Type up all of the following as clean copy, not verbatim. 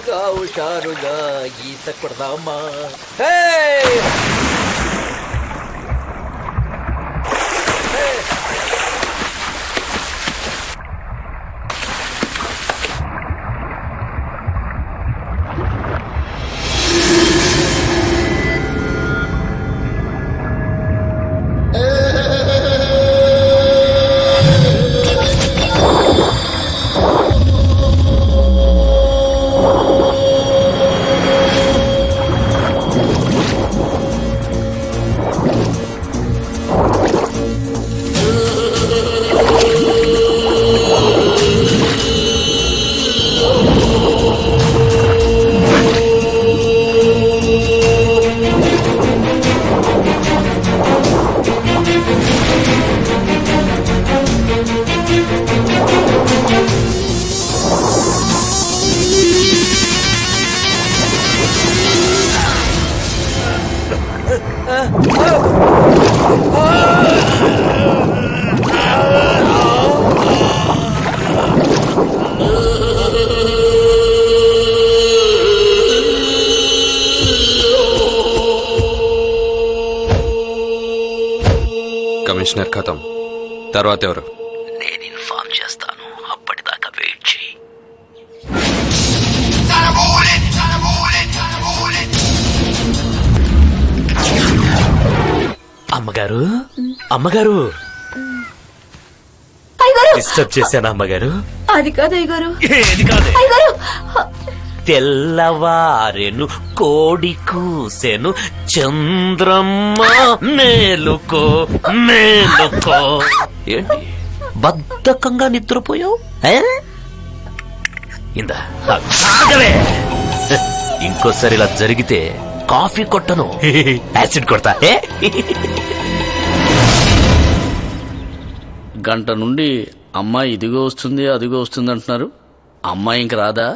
హుషారుగా హుషారుగా ఈత కొడదామా. కమిషనర్ ఖతం. తర్వాత ఎవరు? నేను ఇన్ఫార్మ్ చేస్తాను, అప్పటిదాకా వెయిట్ చేయి. అమ్మగారు, అమ్మగారు, డిస్టర్బ్ చేశాను అమ్మగారు. అది కాదు అయ్యగారు. ఏది కాదు అయ్యగారు. తెల్లవారెను కోడి కూసెను చంద్రమ్మ మేలుకో మేలుకో. ఏంటి బద్ధకంగా నిద్రపోయావు? ఇందా ఆగలే. ఇంకోసారి ఇలా జరిగితే కాఫీ కొట్టను, యాసిడ్ కొడతా. గంట నుండి అమ్మాయి ఇదిగో వస్తుంది అదిగో వస్తుంది అంటున్నారు. అమ్మాయి ఇంక రాదా?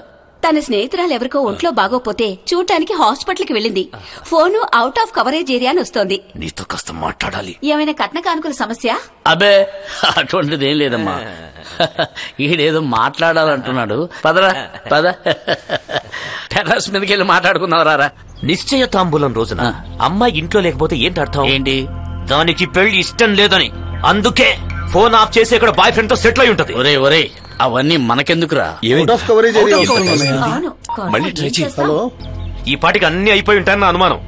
తన స్నేహితురాలు ఎవరికో ఒంట్లో బాగోపోతే చూడటానికి హాస్పిటల్ కి వెళ్ళింది. Phone out of coverage area అని వస్తోంది. నీతో కాస్త మాట్లాడాలి. ఏమైనా కట్న కానుకల సమస్య? అబే అటువంటిదేం లేదమ్మా. ఈడేదో మాట్లాడాలంటున్నాడు. పదరా పద, టెర్రస్ మీదకి వెళ్ళి మాట్లాడుకుందాం. రారా. నిశ్చయ తాంబూలం రోజున అమ్మాయి ఇంట్లో లేకపోతే ఏంటి అర్థం? ఏంటి? దానికి పెళ్లి ఇష్టం లేదని. అందుకే ఫోన్ ఆఫ్ చేసి ఇక్కడ బాయ్ ఫ్రెండ్ తో సెటిల్ అయి ఉంటది. ఒరే ఒరే, అవన్నీ మనకెందుకురా? మళ్ళీ ట్రై చేయి. ఈ పాటికి అన్ని అయిపోయి ఉంటాయని నా అనుమానం.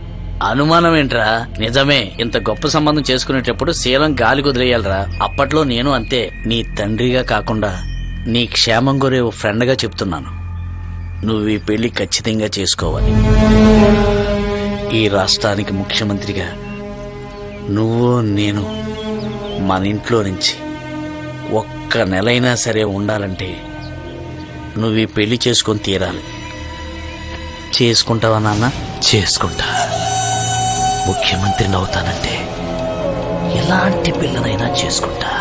అనుమానం ఏంట్రా? నిజమే. ఇంత గొప్ప సంబంధం చేసుకునేటప్పుడు శీలం గాలి కుదిరేయాలరా. అప్పట్లో నేను అంతే. నీ తండ్రిగా కాకుండా నీ క్షేమం కోరే ఓ ఫ్రెండ్ గా చెప్తున్నాను. నువ్వు ఈ పెళ్లి ఖచ్చితంగా చేసుకోవాలి. ఈ రాష్ట్రానికి ముఖ్యమంత్రిగా నువ్వు నేను మన ఇంట్లో నుంచి ఒక్క నెలైనా సరే ఉండాలంటే నువ్వు ఈ పెళ్లి చేసుకొని తీరాలి. చేసుకుంటావా నాన్న? చేసుకుంటా. ముఖ్యమంత్రిని అవుతానంటే ఎలాంటి పిల్లనైనా చేసుకుంటా.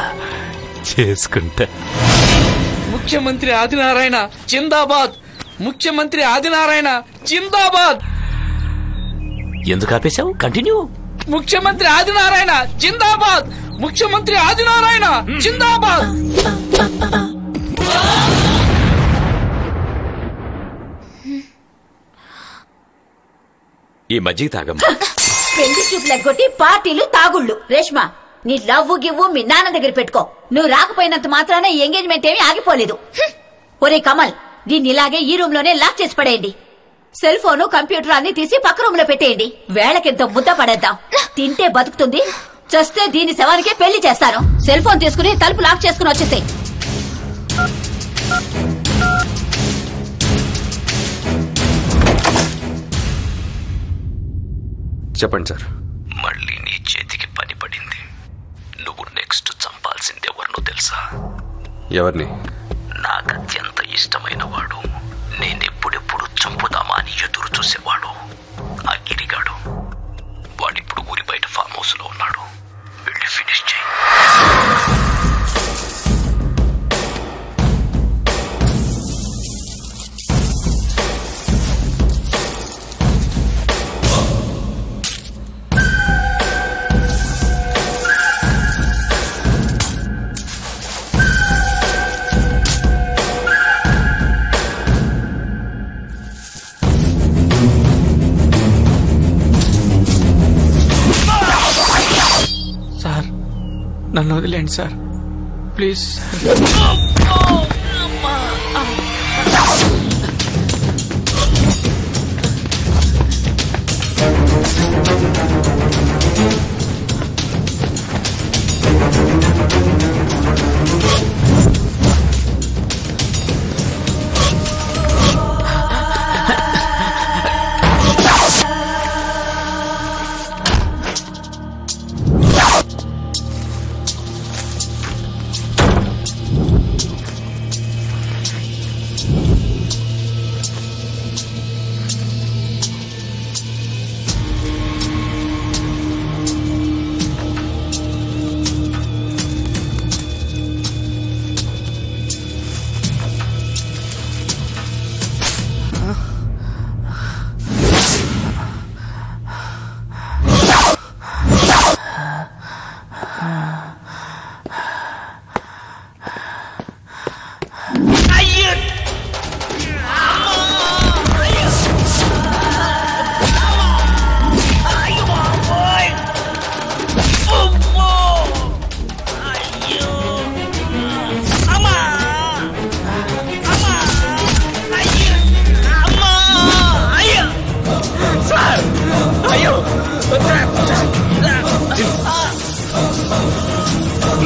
ముఖ్యమంత్రి ఆదినారాయణ జిందాబాద్. ముఖ్యమంత్రి ఆదినారాయణ జిందాబాద్. ఎందుకు ఆపేశావు? కంటిన్యూ. ముఖ్యమంత్రి ఆదినారాయణ జిందాబాద్. ముఖ్యమంత్రి ఆదినారాయణ జిందాబాద్. ఈ మజ్జిగ తాగమ్మా. పెళ్లి చూపులు ఎగ్గొట్టి పార్టీలు తాగుళ్ళు. రేష్మా, నీ లవ్వు గివ్వు మీ నాన్న దగ్గర పెట్టుకో. నువ్వు రాకపోయినంత మాత్రాన ఈ ఎంగేజ్మెంట్ ఏమీ ఆగిపోలేదు. ఒరే కమల్, దీన్ని ఇలాగే ఈ రూమ్ లోనే లాక్ చేసి పడేయండి. సెల్ ఫోను కంప్యూటర్ అన్ని తీసి పక్క రూమ్ లో పెట్టేయండి. వేళకింత ముద్ద పడేద్దాం. తింటే బతుకుతుంది, చస్తే దీని శవానికే పెళ్లి చేస్తాను. సెల్ ఫోన్ తీసుకుని తలుపు లాక్ చేసుకుని వచ్చేసాయి. చెప్పండి సార్. మళ్ళీ నీ చేతికి పని పడింది. నువ్వు నెక్స్ట్ చంపాల్సింది ఎవరినో తెలుసా? ఎవరిని? నాకు అత్యంత ఇష్టమైన వాడు, నేనెప్పుడెప్పుడు చంపుదామా అని ఎదురు చూసేవాడు, ఆ గిరిగాడు. వాడిప్పుడు ఊరి బయట ఫామ్ హౌస్ లో ఉన్నాడు. వెళ్ళి ఫినిష్ చేయి. నన్ను వదిలేండి సార్ ప్లీజ్.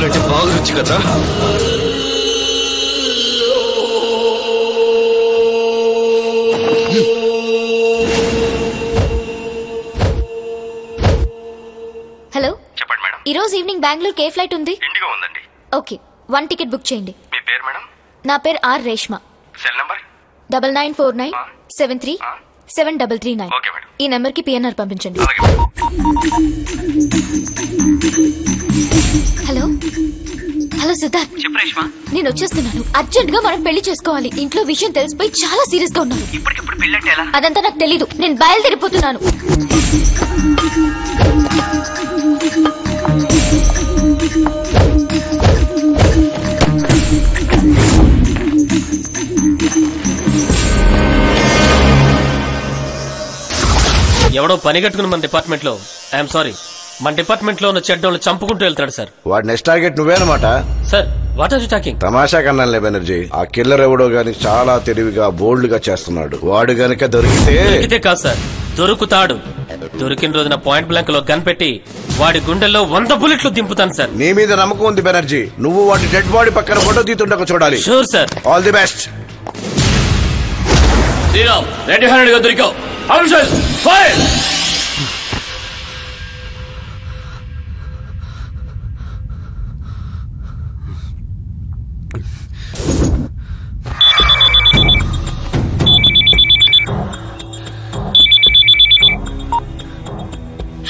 అంటే బాగా రుచి కదా. హలో, చెప్పండి మేడం. ఈ రోజు ఈవినింగ్ బెంగళూరుకి ఏ ఫ్లైట్ ఉంది? ఇండిగో ఉందండి. ఓకే, 1 టికెట్ బుక్ చేయండి. మీ పేరు మేడం? నా పేరు R Reshma. Cell number 9949737339. Okay madam. ఈ నెంబర్ కి పిఎన్ఆర్ పంపించండి. హలో హలో సిద్ధార్థ్, చెప్పు రేష్మా. నేను వచ్చేస్తున్నాను. అర్జెంట్ గా మనం పెళ్లి చేసుకోవాలి. ఇంట్లో విషయం తెలిసిపోయి చాలా సీరియస్ గా ఉన్నారు. ఇప్పటికిప్పుడు పెళ్ళంటే ఎలా? అదంతా నాకు తెలీదు. నేను బయలుదేరిపోతున్నాను. ఎవడో పని కట్టుకుని మన డిపార్ట్మెంట్ లో, ఐఎమ్ సారీ, మన డిపార్ట్మెంట్ లో ఉన్న చెడ్డోళ్ళు చంపుకుంటూ వెళ్తాడు సార్. వాడి నెక్స్ట్ టార్గెట్ నువ్వేనమాట. Sir what are you talking? తమాషా కన్నాలే బెనర్జీ. ఆ కిల్లర్ ఎవడో గాని చాలా తెలివిగా బోల్డ్ గా చేస్తున్నాడు. వాడు గనక దొరికితే కాదు సార్, దొరుకుతాడు. దొరికిన రోజున పాయింట్ బ్లాంక్ లో గన్ పెట్టి వాడి గుండెల్లో 100 బుల్లెట్లు దింపుతాను సార్. నీ మీద నమ్మకం ఉంది బెనర్జీ. నువ్వు వాడి డెడ్ బాడీ పక్కన ఫోటో తీతుండక చూడాలి. Sure sir. All the best. Sriram, red handed గా దొరికావు. ఫైర్.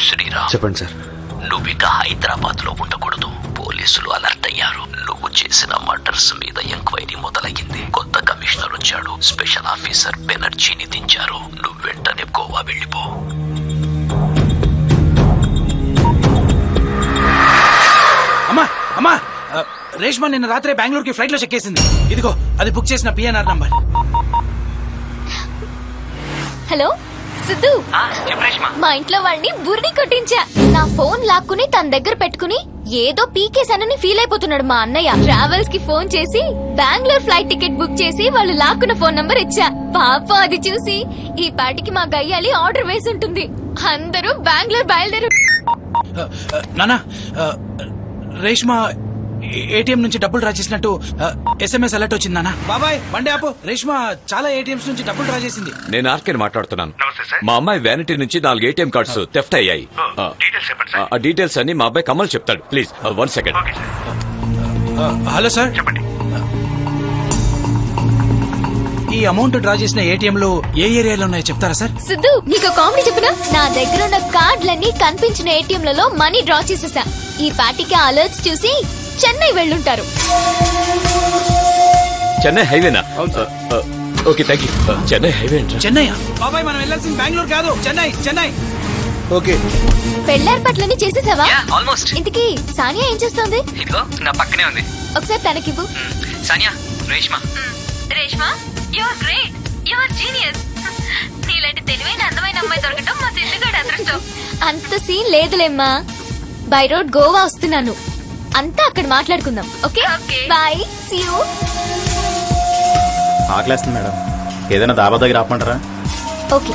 శ్రీరామ్, చెప్పండి సార్. నువ్విక హైదరాబాద్ లో ఉండకూడదు. పోలీసులు అలర్ట్ అయ్యారు. నువ్వు చేసిన మర్డర్స్ మీద ఎంక్వైరీ మొదలయ్యింది. కొత్త కమిషనర్ వచ్చాడు. స్పెషల్ ఆఫీసర్ బెనర్జీని దించారు. నువ్వు వెంటనే గోవా వెళ్ళిపో. అమ్మా అమ్మా, రేష్మా నిన్న రాత్రే బెంగళూరుకి ఫ్లైట్ లో చెక్కేసింది. ఇదిగో అది బుక్ చేసిన పిఎన్ఆర్ నంబర్. హలో సిద్ధు, మా ఇంట్లో వాడిని బుర్రి కొట్టించా. నా ఫోన్ లాక్కుని తన దగ్గర పెట్టుకుని ఏదో పీకేసానని ఫీల్ అయిపోతున్నాడు మా అన్నయ్య. ట్రావెల్స్ కి ఫోన్ చేసి బెంగళూరు ఫ్లైట్ టికెట్ బుక్ చేసి వాళ్ళు లాక్కున్న ఫోన్ నంబర్ ఇచ్చా. పాప అది చూసి ఈ పాటికి మా గయ్యాలి ఆర్డర్ వేసి ఉంటుంది. అందరూ బెంగళూరు బయలుదేరు. నానా, రేష్మా ఏటీఎం నుంచి డబ్బులు డ్రా చేసినట్టు ఎస్ఎంఎస్ అలర్ట్ వచ్చింది నానా. బాబాయ్ బండి ఆపు. రేష్మా చాలా ఏటీఎంస్ నుంచి డబ్బులు డ్రా చేసింది. నేను ఆర్కేని మాట్లాడుతున్నాను. మా అమ్మాయి వ్యానిటీ నుంచి 4 ఏటీఎం కార్డ్స్ థెఫ్ట్ అయ్యాయి. ఆ డీటెయిల్స్ అన్ని మా అబ్బాయి కమల్ చెప్తాడు. Please 1 second. హలో సార్, చెప్పండి. ఈ అమౌంట్ డ్రా చేసిన ఏటీఎంలు ఏ ఏరియాలో ఉన్నాయో చెప్తారా సార్? సిద్ధు, నీకు కామెడీ చెప్పినా? నా దగ్గర ఉన్న కార్డులన్నీ కనిపించిన ఏటీఎంలలో మనీ డ్రా చేసేసా. ఈ పార్టీకి అలర్ట్స్ చూసి చెన్నై వెళ్ళుంటారు. చెన్నై హైవేనా? Okay, thank you. Chennai highway అంటే చెన్నై. బాబాయ్ మనం వెళ్ళాల్సింది బెంగళూరు కాదు, చెన్నై. చెన్నై. ఓకే. పెళ్ళేర్పాట్లన్నీ చేసేసావా? ఆల్మోస్ట్. ఇంతకీ సానియా ఏం చేస్తోంది? ఇదిగో నా పక్కనే ఉంది. ఒకసారి తనకివ్వు. Sania, Reshma. Reshma, you are great, you are genius. నీలాంటి తెలివైన అందమైన అమ్మాయి దొరకటం మా సిద్ధుగాడి అదృష్టం. అంత సీన్ లేదులేమ్మా. బై రోడ్ గోవా వస్తున్నాను. అంతా అక్కడ మాట్లాడుకుందాం. Okay bye, see you. ఆకలేస్తుంది మేడం, ఏదైనా దాబా దగ్గర ఆపమంటారా? ఓకే.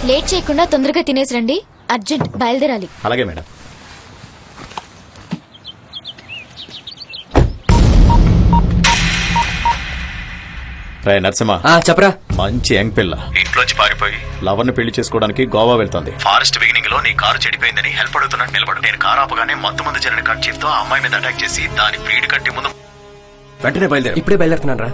లేట్ చేయకుండా తొందరగా తినేసి రండి, అర్జెంట్ బయలుదేరాలి. అలాగే మేడం. రే నరసింహ, చెప్పరా. మంచి యంగ్ పిల్ల ఇంట్లోంచి పారిపోయి లవర్ ని పెళ్లి చేసుకోవడానికి గోవా వెళ్తోంది. ఫారెస్ట్ బిగినింగ్ లో నీ కారు చెడిపోయిందని హెల్ప్ అడుగుతున్నట్టు నిలబడు. నేను కారు ఆపగానే మందు జరిగిన కట్ చీఫ్ తో ఆ అమ్మాయి మీద అటాక్ చేసి దాని బ్రీడ్ కట్టి ముందు వెంటనే బయలుదేరు. ఇప్పుడే బయలుదేరుతున్నాను రా.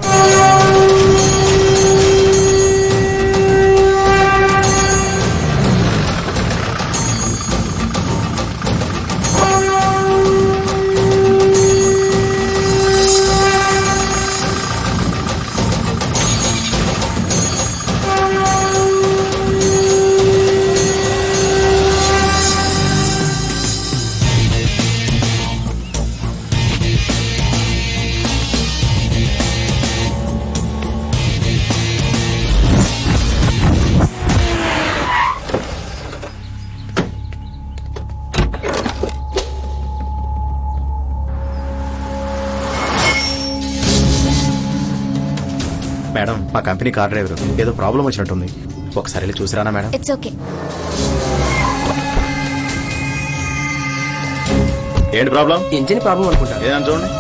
మేడం, మా కంపెనీ కార్ డ్రైవర్ ఏదో ప్రాబ్లం వచ్చినట్టుంది, ఒకసారి వెళ్ళి చూసిరానా మేడం? It's okay. ఏంటి ప్రాబ్లం? ఇంజిన్ ప్రాబ్లం అనుకుంటా. ఏదని చూడండి.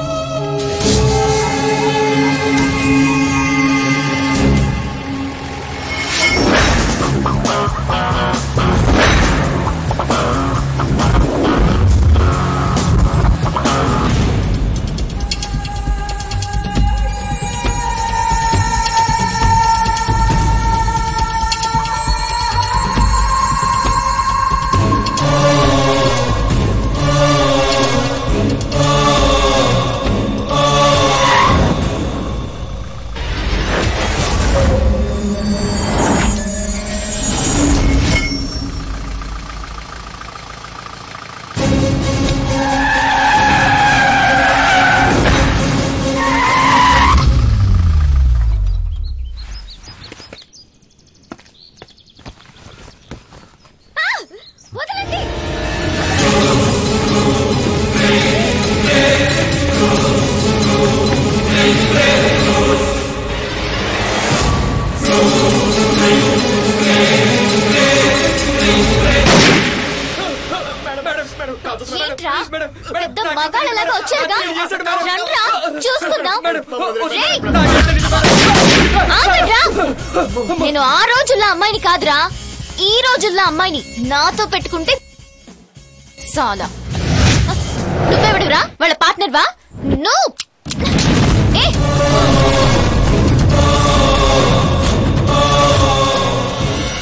పెద్ద మగాళ్ళలాగా వచ్చారుగా, రండ్రా చూసుకుందాం. నేను ఆ రోజుల్లో అమ్మాయిని కాదురా, ఈ రోజుల్లో అమ్మాయిని. నాతో పెట్టుకుంటే చాలా. నువ్వెవడురా? వాళ్ళ పార్ట్నర్ వా నువ్వు?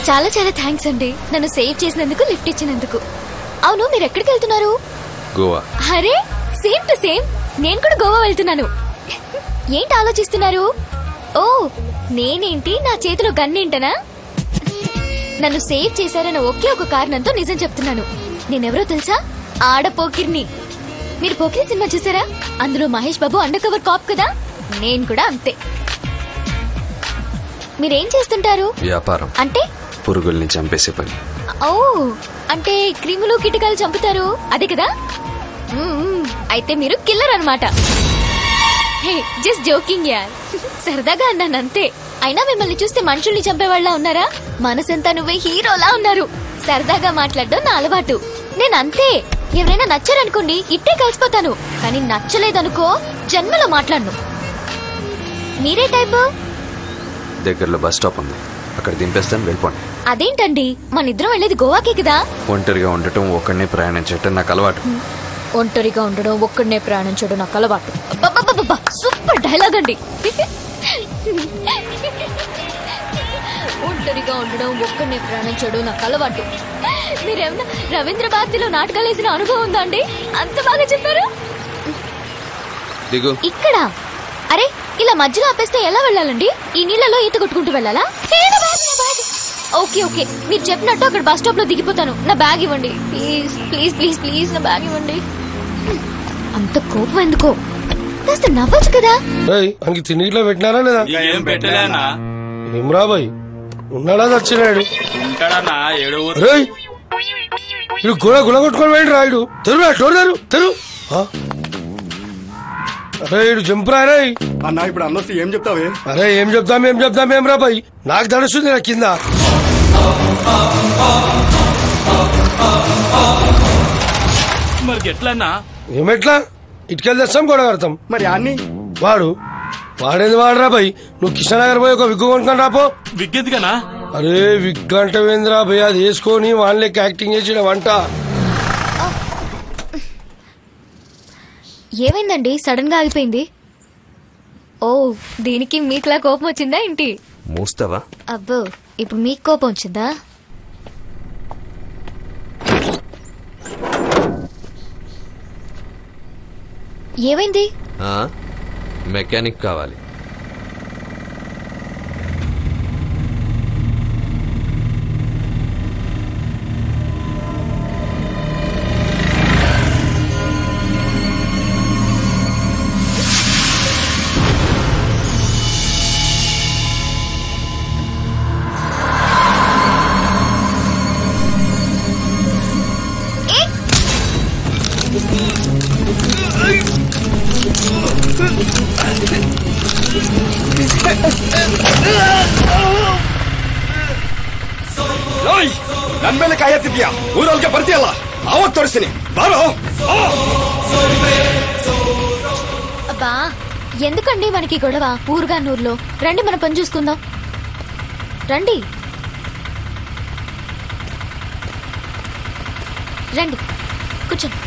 చాలా చాలా థ్యాంక్స్ అండి, నన్ను సేవ్ చేసినందుకు, లిఫ్ట్ ఇచ్చినందుకు. అవును, మీరు ఎక్కడికి వెళ్తున్నారు? గోవా. అరే సేమ్ టు సేమ్, నేను కూడా గోవా వెళ్తున్నాను. ఏంటి ఆలోచిస్తున్నారు? ఓ నేనేంటి, నా చేతిలో గన్నేంటనా? నన్ను సేవ్ చేశారన్న ఒకే ఒక కారణంతో నిజం చెప్తున్నాను. నేనెవరో తెలుసా? ఆడపోకిర్ని. మీరు పోకిరి సినిమా చూసారా? అందులో Mahesh Babu under cover cap కదా, నేను కూడా అంతే. మీరేం చేస్తుంటారు? వ్యాపారం. అంటే? పురుగుల్ని చంపేసే పని. ఓ అంటే క్రిములు కిటకాలు చంపుతారు అదే కదా? అయితే మీరు కిల్లర్ అన్నమాట. జస్ట్ జోకింగ్ యార్, సరదాగా అన్నాను అంతే. అయినా మిమ్మల్ని చూస్తే మనుషుల్ని చంపేవాళ్ళ ఉన్నారా? మనసంతా నువ్వే హీరోలా ఉన్నారు. సరదాగా మాట్లాడడం నా అలవాటు. నేను అంతే, ఎవరైనా నచ్చారనుకోండి ఇట్టే కలిసిపోతాను, కానీ నచ్చలేదనుకో జన్మలో మాట్లాడను. మీరే టైపు? దగ్గరలో బస్ స్టాప్ ఉంది, అక్కడ దింపేస్తాను, వెళ్ళిపోండి. అదేంటండి, మన ఇద్దరం వెళ్ళేది గోవాకే కదా? ఒంటరిగా ఉండటం, ఒక్కడనే ప్రయాణించటం నాకు అలవాటు. ఒంటరిగా ఉండడం, ఒక్కడనే ప్రయాణించడం నాకు అలవాటు. సూపర్ డైలాగ్ అండి. ఒంటరిగా ఉండడం, ఒక్కడనే ప్రయాణించడం నాకు అలవాటు. మీరేమన్నా రవీంద్ర భారతిలో నాటకాలు వేసిన అనుభవం ఉందా అండి? అంత బాగా చెప్పారు. ఇక్కడ అరే ఇలా మధ్యలో ఆపేస్తే ఎలా వెళ్ళాలండి? ఈ నీళ్ళలో ఈత కొట్టుకుంటూ వెళ్ళాలా? ఓకే ఓకే, మీరు చెప్పినట్టు అక్కడ బస్ స్టాప్ లో దిగిపోతాను. నా బ్యాగ్ ఇవ్వండి ప్లీజ్ ప్లీజ్ ప్లీజ్ ప్లీజ్, నా బ్యాగ్ ఇవ్వండి. అంత కోపం ఎందుకో, కాస్త నవ్వచ్చు కదా. అంకి తిండిలో పెట్టినారా లేదా? ఏం పెట్టలేనా? ఏం రాబోయ్ ఉన్నాడా వచ్చినాడు ఉంటాడన్నా ఏడు ఇడు గుల గుల కొట్టుకొని వెళ్ళి రాయుడు తెరు తెరు తెరు అరే ఇడు జంపురారే అన్నా ఇప్పుడు అన్నొస్తే ఏం చెప్తావే? అరే ఏం చెప్తాం రా బాయ్ నాకు దడుస్తుంది నా కింద మరి ఎట్లన్నా ఏమెట్లా ఇటుకెళ్ళి తెస్తాం గొడవ కడతాం మరి అన్ని వాడేది వాడరా బాయ్ నువ్వు కృష్ణనగర్ పోయి ఒక విగ్గు కొనుక్కొని రాపో. విగ్గెందుకనా? అరే విగ్ అంటే వేంద్రా భయ్ అది వేసుకొని వాళ్ళకి యాక్టింగ్ చేసిన వంట. ఏమైందండి సడన్ గా ఆగిపోయింది? ఓ దీనికి మీకులా కోపం వచ్చిందా ఏంటి? మూస్తావా? అబ్బో ఇప్పుడు మీకు కోపం వచ్చిందా? ఏమైంది? మెకానిక్ కావాలి. ನನ್ ಮೇಲೆ ಕಾಯತ್ತಿದ್ಯಾ? ಊರೊಳಗೆ ಬರ್ತೀಯಲ್ಲ ಅವತ್ ತೋರಿಸ್ತೀನಿ ಬಾರೋ. అబ్బా ఎందుకండి మనకి గొడవ? ఊరుగానూరులో రండి మన పని చూసుకుందాం రండి రండి కూర్చోండి.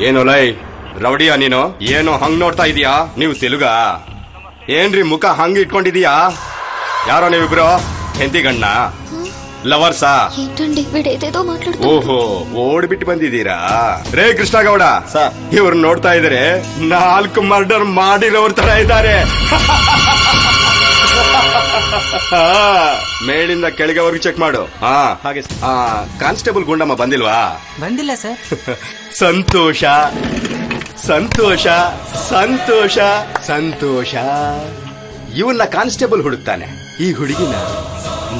ಏನು ಲೈ ರೌಡಿಯಾ ನೀನು? ಏನು ಹಂಗ್ ನೋಡ್ತಾ ಇದೀಯಾ? ನೀವು ತೆಲುಗಾ? ಏನ್ರಿ ಮುಖ ಹಂಗ್ ಇಟ್ಕೊಂಡಿದೀಯಾ? ಯಾರೋ ನೀವಿಬ್ರು ಹೆಂಡತಿ ಗಣ್ಣ ಲವರ್ಸಾ? ఏంటండి వీడేదేదో మాట్లాడుతూ. ಓಹೋ ಓಡ್ಬಿಟ್ಟು ಬಂದಿದ್ದೀರಾ? ರೇ ಕೃಷ್ಣಗೌಡ ಇವ್ರು ನೋಡ್ತಾ ಇದಾರೆ 4 ಮರ್ಡರ್ ಮಾಡಿರೋರ್ ತರ ಇದ್ದಾರೆ. ಮೇಲಿಂದ ಕೆಳಗೆವರೆಗೂ ಚೆಕ್ ಮಾಡು. ಹಾಗೆ ಕಾನ್ಸ್ಟೇಬಲ್ ಗುಂಡಮ್ಮ ಬಂದಿಲ್ವಾ? ಬಂದಿಲ್ಲ ಸರ್. ಸಂತೋಷ ಸಂತೋಷ ಸಂತೋಷ ಸಂತೋಷ. ಇವನ್ನ ಕಾನ್ಸ್ಟೇಬಲ್ ಹುಡುಕ್ತಾನೆ, ಈ ಹುಡುಗಿನ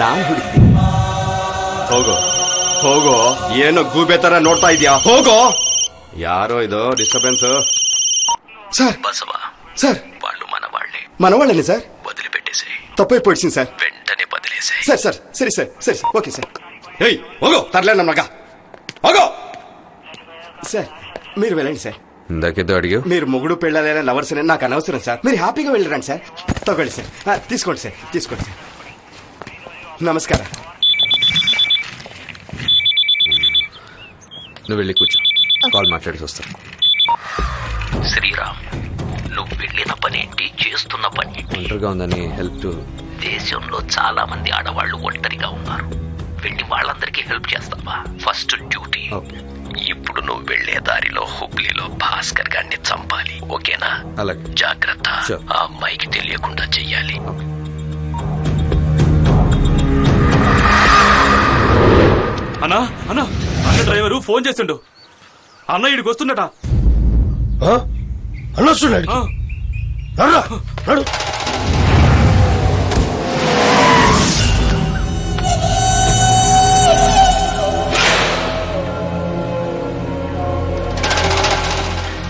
ನಾನ್ ಹುಡುಕ್ತೀನಿ. ಹೋಗೋ ಹೋಗೋ, ಏನೋ ಗೂಬೆ ತರ ನೋಡ್ತಾ ಇದೀಯಾ? ಹೋಗೋ. ಯಾರೋ ಇದು ಡಿಸ್ಟರ್ಬೆನ್ಸ್? సార్ బసవా సార్ వాళ్ళు మన వాళ్ళే. మన వాళ్ళని సార్ వదిలిపెట్టేసి తప్పైపోయింది సార్. వెంటనే వదిలేసి. సార్ సార్ సరే సార్ సరే సార్ ఓకే సార్. ఏయ్ ಹೋಗೋ తర్లే నమ్మగా ಹೋಗೋ. సార్ మీరు వెళ్ళండి సార్. ఇందాకేదో అడిగావు. మీరు మొగుడు పెళ్ళాలైనా లవర్స్ అని నాకు అనవసరం సార్. మీరు హ్యాపీగా వెళ్ళరండి సార్. తగ్గండి సార్. తీసుకోండి సార్ తీసుకోండి సార్. నమస్కారం. నువ్వు వెళ్ళి కూర్చో, కాల్ మాట్లాడి వస్తాను. శ్రీరామ్, నువ్వు వెళ్ళిన పనేంటి, చేస్తున్న పనేంటి? ఒంటరిగా ఉందని హెల్ప్. దేశంలో చాలా మంది ఆడవాళ్లు ఒంటరిగా ఉన్నారు. వెళ్ళి వాళ్ళందరికీ హెల్ప్ చేస్తావా? First duty. ఇప్పుడు నువ్వు వెళ్లే దారిలో హుబ్లీలో భాస్కర్ గారిని చంపాలి, ఓకేనా? అలాగే. జాగ్రత్త, ఆ అమ్మాయికి తెలియకుండా చెయ్యాలి. అన్నా అన్నా అన్న డ్రైవరు ఫోన్ చేసిండు. అన్న ఇడికి వస్తున్నట. అన్న వస్తున్నాడు.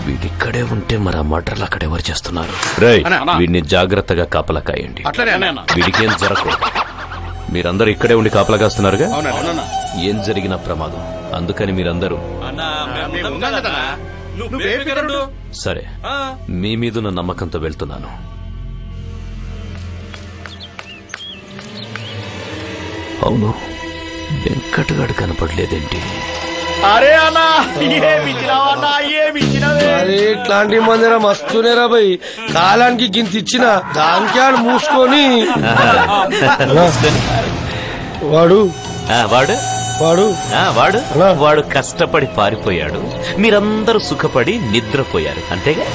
వీడిక్కడే ఉంటే మరి ఆ మటర్లు అక్కడ ఎవరు చేస్తున్నారు? వీడిని జాగ్రత్తగా కాపలా కాయండి. వీడికేం జరగకూడదు. మీరందరూ ఇక్కడే ఉండి కాపలా కాస్తున్నారుగా? ఏం జరిగిన ప్రమాదం, అందుకని మీరందరూ సరే మీ మీదున్న నమ్మకంతో వెళ్తున్నాను. అవును, వెంకటగాడు కనపడలేదేంటి? అరే అన్నా అరే ఇట్లాంటి మందిరా మస్తునేరా భయ్. కాలానికి గింత ఇచ్చిన దానికి ఆడు మూసుకొని వాడు వాడు వాడు వాడు వాడు కష్టపడి పారిపోయాడు, మీరందరూ సుఖపడి నిద్రపోయారు అంతేగా?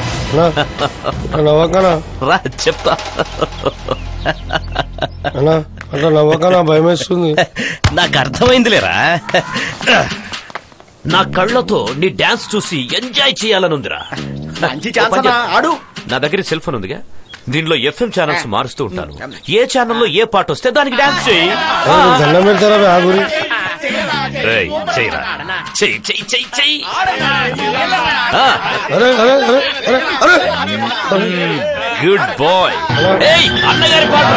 నవ్వకనా రా చెప్తా. అట్లా నవ్వకనా భయం వేస్తుంది. నాకు అర్థమైందిలేరా, నా కళ్ళతో నీ డాన్స్ చూసి ఎంజాయ్ చేయాలనుందిరా. నా దగ్గర సెల్ ఫోన్ ఉందిగా, దీనిలో FM ఛానల్స్ మారుస్తూ ఉంటాను. ఏ ఛానల్లో ఏ పాట వస్తే దానికి డాన్స్ చేయి. దండం పెడతారా ఆ గురి గుడ్ బాయ్. అన్నగారి పాట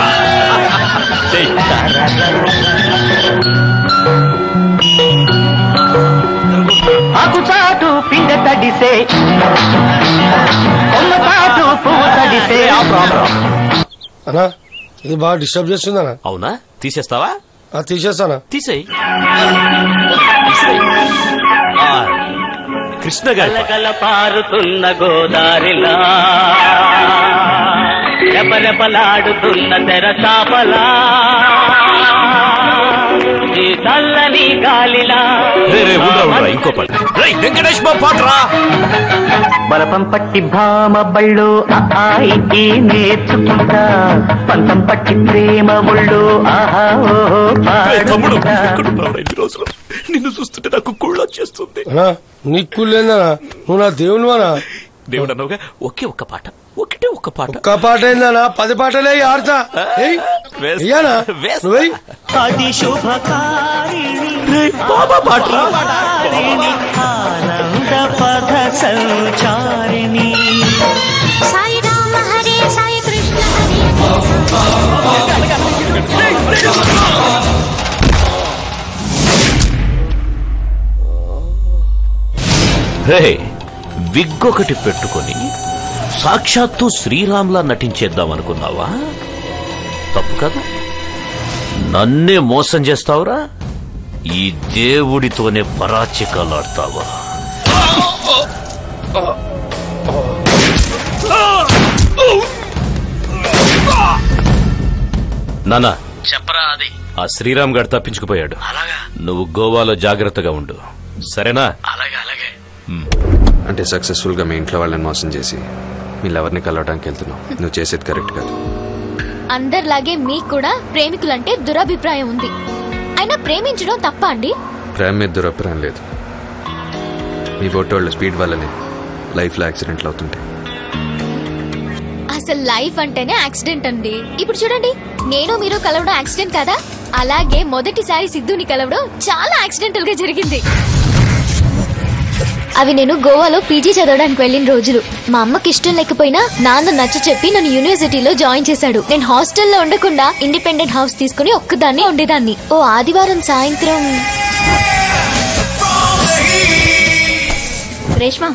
ఆకుచాటు పిండ తడిసే కొమ్మచాటు పువ్వు తడిసే. అన్నా ఇది బాగా డిస్టర్బ్ చేస్తుందన్నా. అవునా, తీసేస్తావా? తీసేస్తానా. తీసేయి. కృష్ణ గారి పారుతున్న గోదారిలా రెపరెపలాడుతున్న తెరచాపలా చల్లని గాలిలా. ఇంకో పాట, వెంకటేష్ బాబు పాటరా. బలపం పట్టి భామ బళ్ళు ఆయికి నేర్చుకుంటా, పంతం పట్టి ప్రేమ ఒళ్ళు ఆహా ఓహో రోజులు నిన్ను చూస్తుంటే నాకు కుళ్ళ చేస్తుంది. నీకు కుళ్ళేందనా? నువ్వు నా దేవునివానా? దేవుడు అన్నావుగా, ఒకే ఒక్క పాట, ఒకటే ఒక్క పాట. ఒక్క పాట ఏందనా? 10 పాటలే ఆడతా. అది శుభకారిణి ఆనంద పథ సంచారిణి. సాయి రామ హరే సాయి కృష్ణ హరే. విగ్ ఒకటి పెట్టుకొని సాక్షాత్తు శ్రీరామ్లా నటించేద్దాం అనుకున్నావా? తప్పు కదా, నన్నే మోసం చేస్తావురా. ఈ దేవుడితోనే పరాచికలాడతావా? నానా చెప్పరా. అది ఆ శ్రీరామ్ గారు తప్పించుకుపోయాడు. నువ్వు గోవాలో జాగ్రత్తగా ఉండు, సరేనా? అలాగే అలాగే. అంటే సక్సెస్ఫుల్ గా మీ ఇంట్లో వాళ్ళని మోసం చేసి మీ లవర్ని కలవడానికి వెళ్తున్నావు. నువ్వు చేసేది కరెక్ట్ కాదు. అందరిలాగే మీకు కూడా ప్రేమికులంటే దురభిప్రాయం ఉంది. అయినా ప్రేమించడం తప్ప అండి? ప్రేమ మీద దురభిప్రాయం లేదు. మీ బొట్టోళ్ళ స్పీడ్ వల్లనే లైఫ్ లో యాక్సిడెంట్లు అవుతుంటాయి. అసలు లైఫ్ అంటేనే యాక్సిడెంట్ అండి. ఇప్పుడు చూడండి, నేను మీరు కలవడం యాక్సిడెంట్ కదా, అలాగే మొదటిసారి సిద్ధుని కలవడం చాలా యాక్సిడెంటల్ గా జరిగింది. అవి నేను గోవాలో పీజీ చదవడానికి వెళ్ళిన రోజులు. మా అమ్మకి ఇష్టం లేకపోయినా నాన్న నచ్చ చెప్పి నన్ను యూనివర్సిటీలో జాయిన్ చేశాడు. నేను హాస్టల్లో ఉండకుండా ఇండిపెండెంట్ హౌస్ తీసుకుని ఒక్కదాన్నే ఉండేదాన్ని. ఓ ఆదివారం సాయంత్రం రేష్మా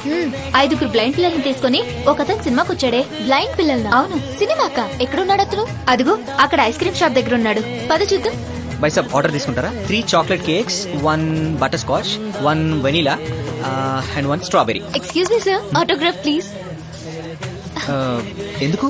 5 బ్లైండ్ పిల్లల్ని తీసుకుని ఒకతను సినిమాకి వచ్చాడే. బ్లైండ్ పిల్లలు? అవును. సినిమాకా? ఎక్కడున్నాడు అతను? అదిగో అక్కడ ఐస్ క్రీమ్ షాప్ దగ్గర ఉన్నాడు. పద చూద్దాం. బై సబ్ ఆర్డర్ తీసుకుంటారా? 3 chocolate cakes, 1 butter scotch, 1 vanilla and 1 strawberry. Excuse me sir, autograph please. ఎందుకు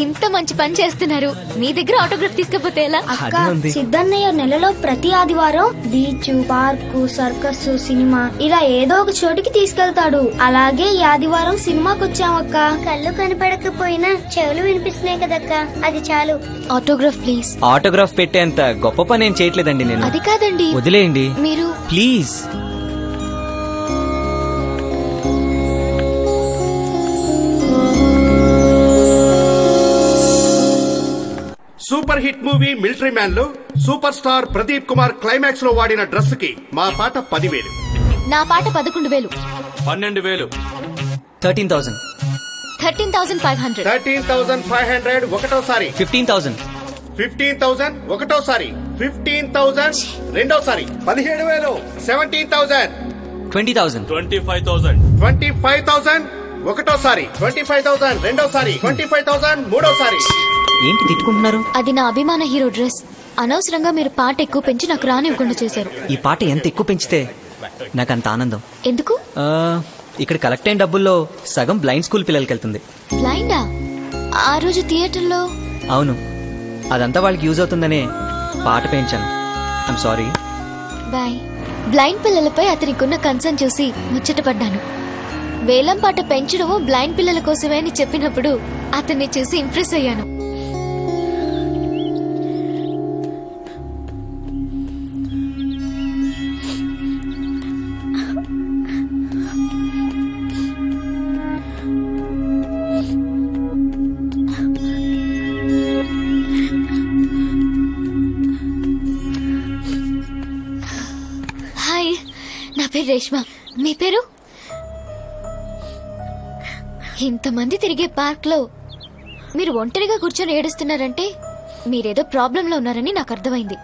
ఇంత మంచి పని చేస్తున్నారు, మీ దగ్గర ఆటోగ్రాఫ్ తీసుకపోతే ఎలా? అక్క, సిద్ధన్నయ్య నెలలో ప్రతి ఆదివారం బీచ్, పార్కు, సర్కస్, సినిమా ఇలా ఏదో ఒక చోటికి తీసుకెళ్తాడు. అలాగే ఈ ఆదివారం సినిమాకి వచ్చామక్క. కళ్ళు కనపడకపోయినా చెవులు వినిపిస్తున్నాయి కదక్క, అది చాలు. Autograph please. ఆటోగ్రాఫ్ పెట్టేంత గొప్ప పని ఏం చేయట్లేదండి నేను. అది కాదండి, వదిలేయండి మీరు please. Super hit movie military man లో super star Pradeep Kumar climax లో వాడిన డ్రెస్ కి మా పాట 10,000. నా పాట 11,000. 12,000. 13,000. 13,500. 13,500 ఒకటోసారి. 15,000. 15,000 ఒకటోసారి. 15,000 రెండోసారి 17,000 17,000 20,000 25,000 25,000 ఒకటోసారి 25,000 రెండోసారి 25,000 మూడోసారి. ఏంటి తిట్టుకుంటున్నారు? అది నా అభిమాన హీరో డ్రెస్. అనవసరంగా మీరు పాట ఎక్కువ పెంచి నాకు రానివ్వకుండా చేశారు. ఈ పాట ఎంత ఎక్కువ పెంచితే నాకు అంత ఆనందం. ఎందుకు? ఇక్కడ కలెక్ట్ అయిన డబ్బుల్లో సగం బ్లైండ్ స్కూల్ పిల్లలకి వెళ్తుంది. బ్లైండా? ఆ రోజు థియేటర్లో. అవును, అదంతా వాళ్ళకి యూజ్ అవుతుందనే పాట పెంచాను. I'm sorry. బాయ్. బ్లైండ్ పిల్లలపై అతనికున్న కన్సర్న్ చూసి ముచ్చటపడ్డాను. వేలం పాట పెంచడము బ్లైండ్ పిల్లల కోసమే అని చెప్పినప్పుడు అతన్ని చూసి ఇంప్రెస్ అయ్యాను. హాయ్, నా పేరు రేష్మా. మీ పేరు? ఇంతమంది తిరిగే పార్క్ లో మీరు ఒంటరిగా కూర్చొని ఏడుస్తున్నారంటే మీరేదో ప్రాబ్లంలో ఉన్నారని నాకు అర్థమైంది.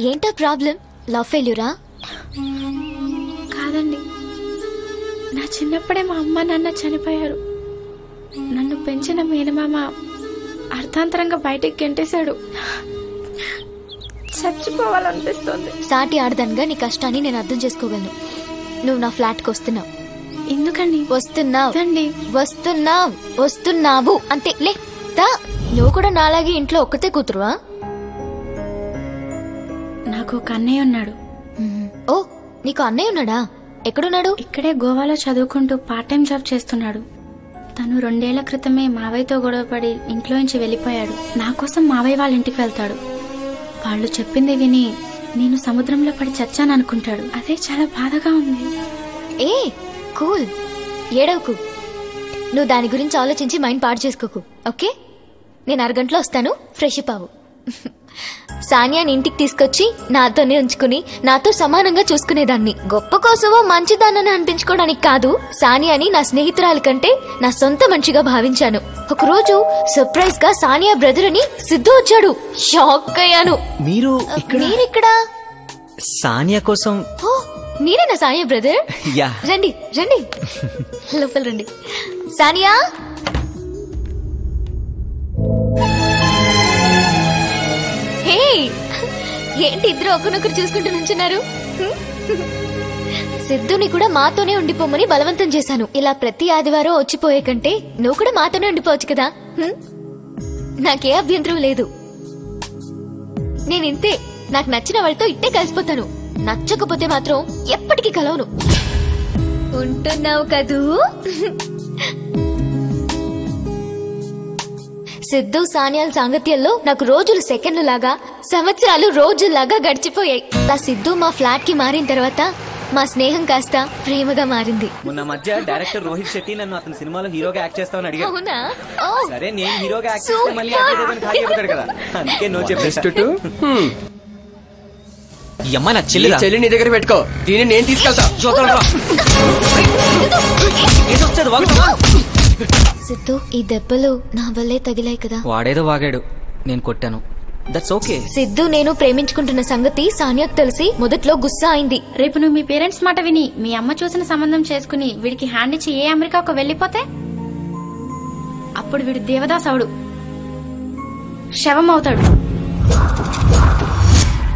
ఏంటా ప్రాబ్లం? లవ్ ఫెయిల్యూరా? కాదండి, నా చిన్నప్పుడే మా అమ్మ నాన్న చనిపోయారు. నన్ను పెంచిన మేనమామ అర్థాంతరంగా బయటికి గెంటేశాడు. చచ్చిపోవాలనిపిస్తుంది. సాటి ఆడదానిగా నీ కష్టాన్ని నేను అర్థం చేసుకోగలను. నువ్వు నా ఫ్లాట్ కి వస్తున్నావు. ఎందుకండి? వస్తున్నావు అంతే. లే దా. నువ్వు కూడా నాలాగే ఇంట్లో ఒక్కతే కూతురువా? నాకు ఒక అన్నయ్య ఉన్నాడు. ఓ, నీకు అన్నయ్య ఉన్నాడా? ఎక్కడున్నాడు? ఇక్కడే గోవాలో చదువుకుంటూ పార్ట్ టైం జాబ్ చేస్తున్నాడు. తను 2 ఏళ్ల క్రితమే మావయ్యతో గొడవపడి ఇంట్లో నుంచి వెళ్లిపోయాడు. నా కోసం మావయ్య వాళ్ళ ఇంటికి వెళ్తాడు. వాళ్ళు చెప్పింది విని నేను సముద్రంలో పడి చచ్చాననుకుంటాడు. అదే చాలా బాధగా ఉంది. ఏ కూల్, ఏడవకు. నువ్వు దాని గురించి ఆలోచించి మైండ్ పాడు చేసుకోకు, ఓకే? నేను అరగంటలో వస్తాను. ఫ్రెష్ అప్ అవ్వు. సానియాని ఇంటికి తీసుకొచ్చి నాతోనే ఉంచుకుని నాతో సమానంగా చూసుకునేదాన్ని. గొప్ప కోసమో మంచిదానని అనిపించుకోవడానికి కాదు, సానియాని నా స్నేహితురాలి కంటే నా సొంత మనిషిగా భావించాను. ఒకరోజు సర్ప్రైజ్ గా సానియా బ్రదర్ అని సిద్ధు వచ్చాడు. షాక్ అయ్యాను. మీరిక్కడ? సానియా కోసం. మీరేనా సానియా బ్రదర్? యా. రండి రండి, లోపల రండి. సానియా, హే, ఏంటి ఇద్దరు ఒకరినొకరు చూసుకుంటూ నుంచున్నారు? సిద్ధుని కూడా మాతోనే ఉండిపోమని బలవంతం చేశాను. ఇలా ప్రతి ఆదివారం వచ్చిపోయే కంటే నువ్వు కూడా మాతోనే ఉండిపోవచ్చు కదా. నాకే అభ్యంతరం లేదు. నేనింతే. నాకు నచ్చిన వాళ్ళతో ఇట్టే కలిసిపోతాను. నచ్చకపోతే మాత్రం ఎప్పటికీ కలవను. ఉంటున్నావు కదూ? సిద్ధు సానియాల సాంగత్యంలో నాకు రోజులు సెకండ్లు లాగా, సంవత్సరాలు రోజుల్లాగా గడిచిపోయాయి. ఆ సిద్ధు మా ఫ్లాట్ కి మారిన తర్వాత మా స్నేహం కాస్త ప్రేమగా మారింది. మొన్న మధ్య డైరెక్టర్ రోహిత్ శెట్టి నన్ను అతని సినిమాలో హీరోగా యాక్ట్ చేస్తావని అడిగారు. అవునా? సరే, నేను హీరోగా యాక్ట్ చేస్తే మళ్ళీ ఖాళీ అయిపోతాడు కదా, అందుకే నో చెప్పేసి. ఈ అమ్మాయి నా చెల్లి నీ దగ్గర పెట్టుకో, దీన్ని నేను తీసుకెళ్తా. సిద్ధు, ఈ దెబ్బలు నా వల్లే తగిలాయి కదా. వాడేదో వాగాడు, నేను కొట్టాను. That's okay. సిద్ధు నేను ప్రేమించుకుంటున్న సంగతి సానియాకు తెలిసి మొదట్లో గుస్సా అయింది. రేపు నువ్వు మీ పేరెంట్స్ మాట విని మీ అమ్మ చూసిన సంబంధం చేసుకుని వీడికి హ్యాండ్ ఇచ్చి ఏ అమెరికాకు వెళ్లిపోతే అప్పుడు వీడు దేవదాస్ అవుడు, శవం అవుతాడు.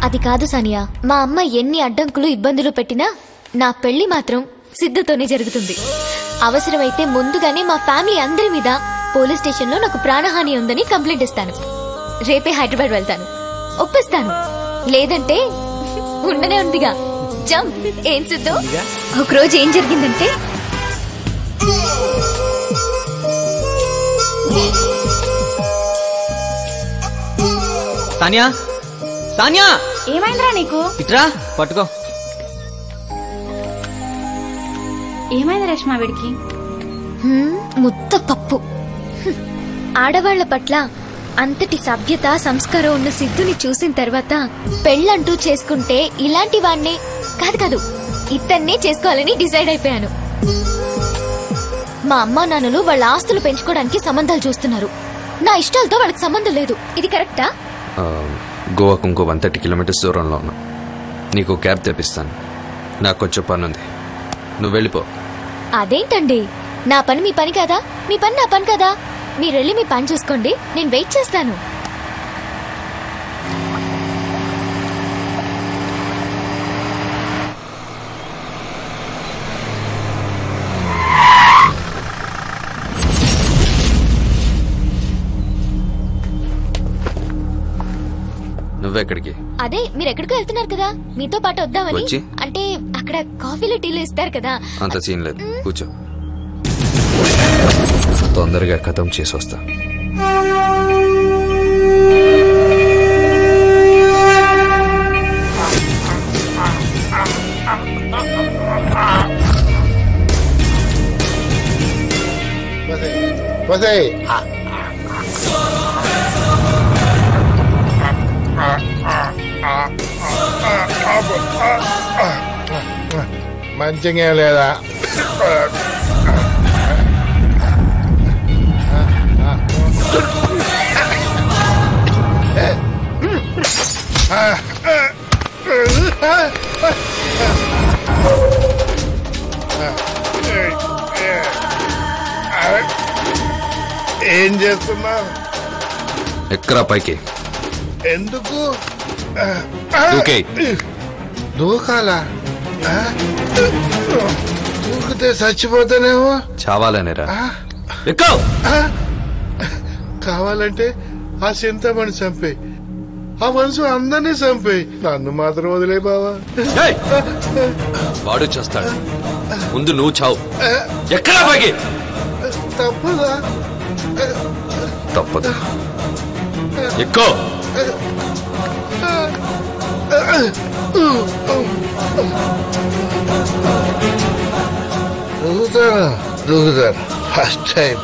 అది కాదు సానియా, మా అమ్మ ఎన్ని అడ్డంకులు ఇబ్బందులు పెట్టినా నా పెళ్లి మాత్రం సిద్ధుతోనే జరుగుతుంది. అవసరమైతే ముందుగానే మా ఫ్యామిలీ అందరి మీద పోలీస్ స్టేషన్ లో నాకు ప్రాణహాని ఉందని కంప్లైంట్ ఇస్తాను. రేపే హైదరాబాద్ వెళ్తాను. ఒప్పిస్తాను. లేదంటే ఉండనే ఉందిగా. జంప్. ఏం సిద్ధు, ఒకరోజు ఏం జరిగిందంటే, సానియా, సానియా, ఏమైందిరా నీకు? ఇట్రా, పట్టుకో. ఏమైంది రేష్మా వీడికి? ముద్ద పప్పు. ఆడవాళ్ల పట్ల అంతటి సభ్యత సంస్కారం ఉన్న సిద్ధుని చూసిన తర్వాత పెళ్ళంటూ చేసుకుంటే ఇలాంటి వాణ్ణే కాదు ఇతన్నే చేసుకోవాలని డిసైడ్ అయిపోయాను. మా అమ్మా నాన్నలు వాళ్ళ ఆస్తులు పెంచుకోవడానికి సంబంధాలు చూస్తున్నారు. నా ఇష్టాలతో వాళ్ళకి సంబంధం లేదు. ఇది కరెక్టా? గోవాకు ఇంకో 130 కిలోమీటర్స్ దూరంలో ఉన్నా. నీకు క్యాబ్ తెప్పిస్తాను. నాకు కొంచెం పని ఉంది, నువ్వు వెళ్ళిపో. అదేంటండి, నా పని మీ పని కదా, మీ పని నా పని కదా. మీరు వెళ్ళి మీ పని చూసుకోండి, నేను వెయిట్ చేస్తాను. నువ్వెక్కడికి? అదే మీరు ఎక్కడికో వెళ్తున్నారు కదా, మీతో పాటు వద్దామని. వచ్చి? అంటే అక్కడ కాఫీలు టీలు ఇస్తారు కదా. అంత సీన్ లేదు, కూర్చో. తొందరగా ఖతం చేసి వస్తా. మంచిగా లేదా? ఏం చేస్తున్నావు? ఎక్కరా పైకి. ఎందుకు? దూకాలా? దూకితే చచ్చిపోతానేమో. చావాలనేరా? కావాలంటే ఆ చింతమని చంపే, ఆ మనసు అందరినీ చంపే, నన్ను మాత్రం వదిలే బావా. వాడు చేస్తాడు, ముందు నువ్వు చావు. ఎక్కడా పైకి? తప్పదా? తప్పదు, ఎక్కువ. దూకుతాను ఫస్ట్ టైం.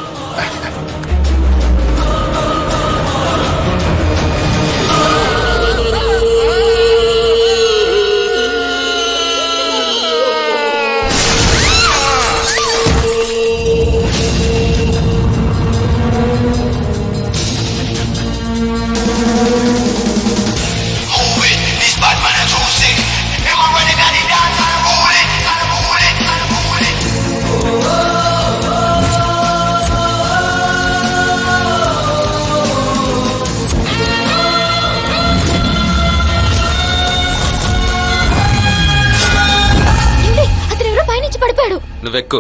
నువ్వెక్కు.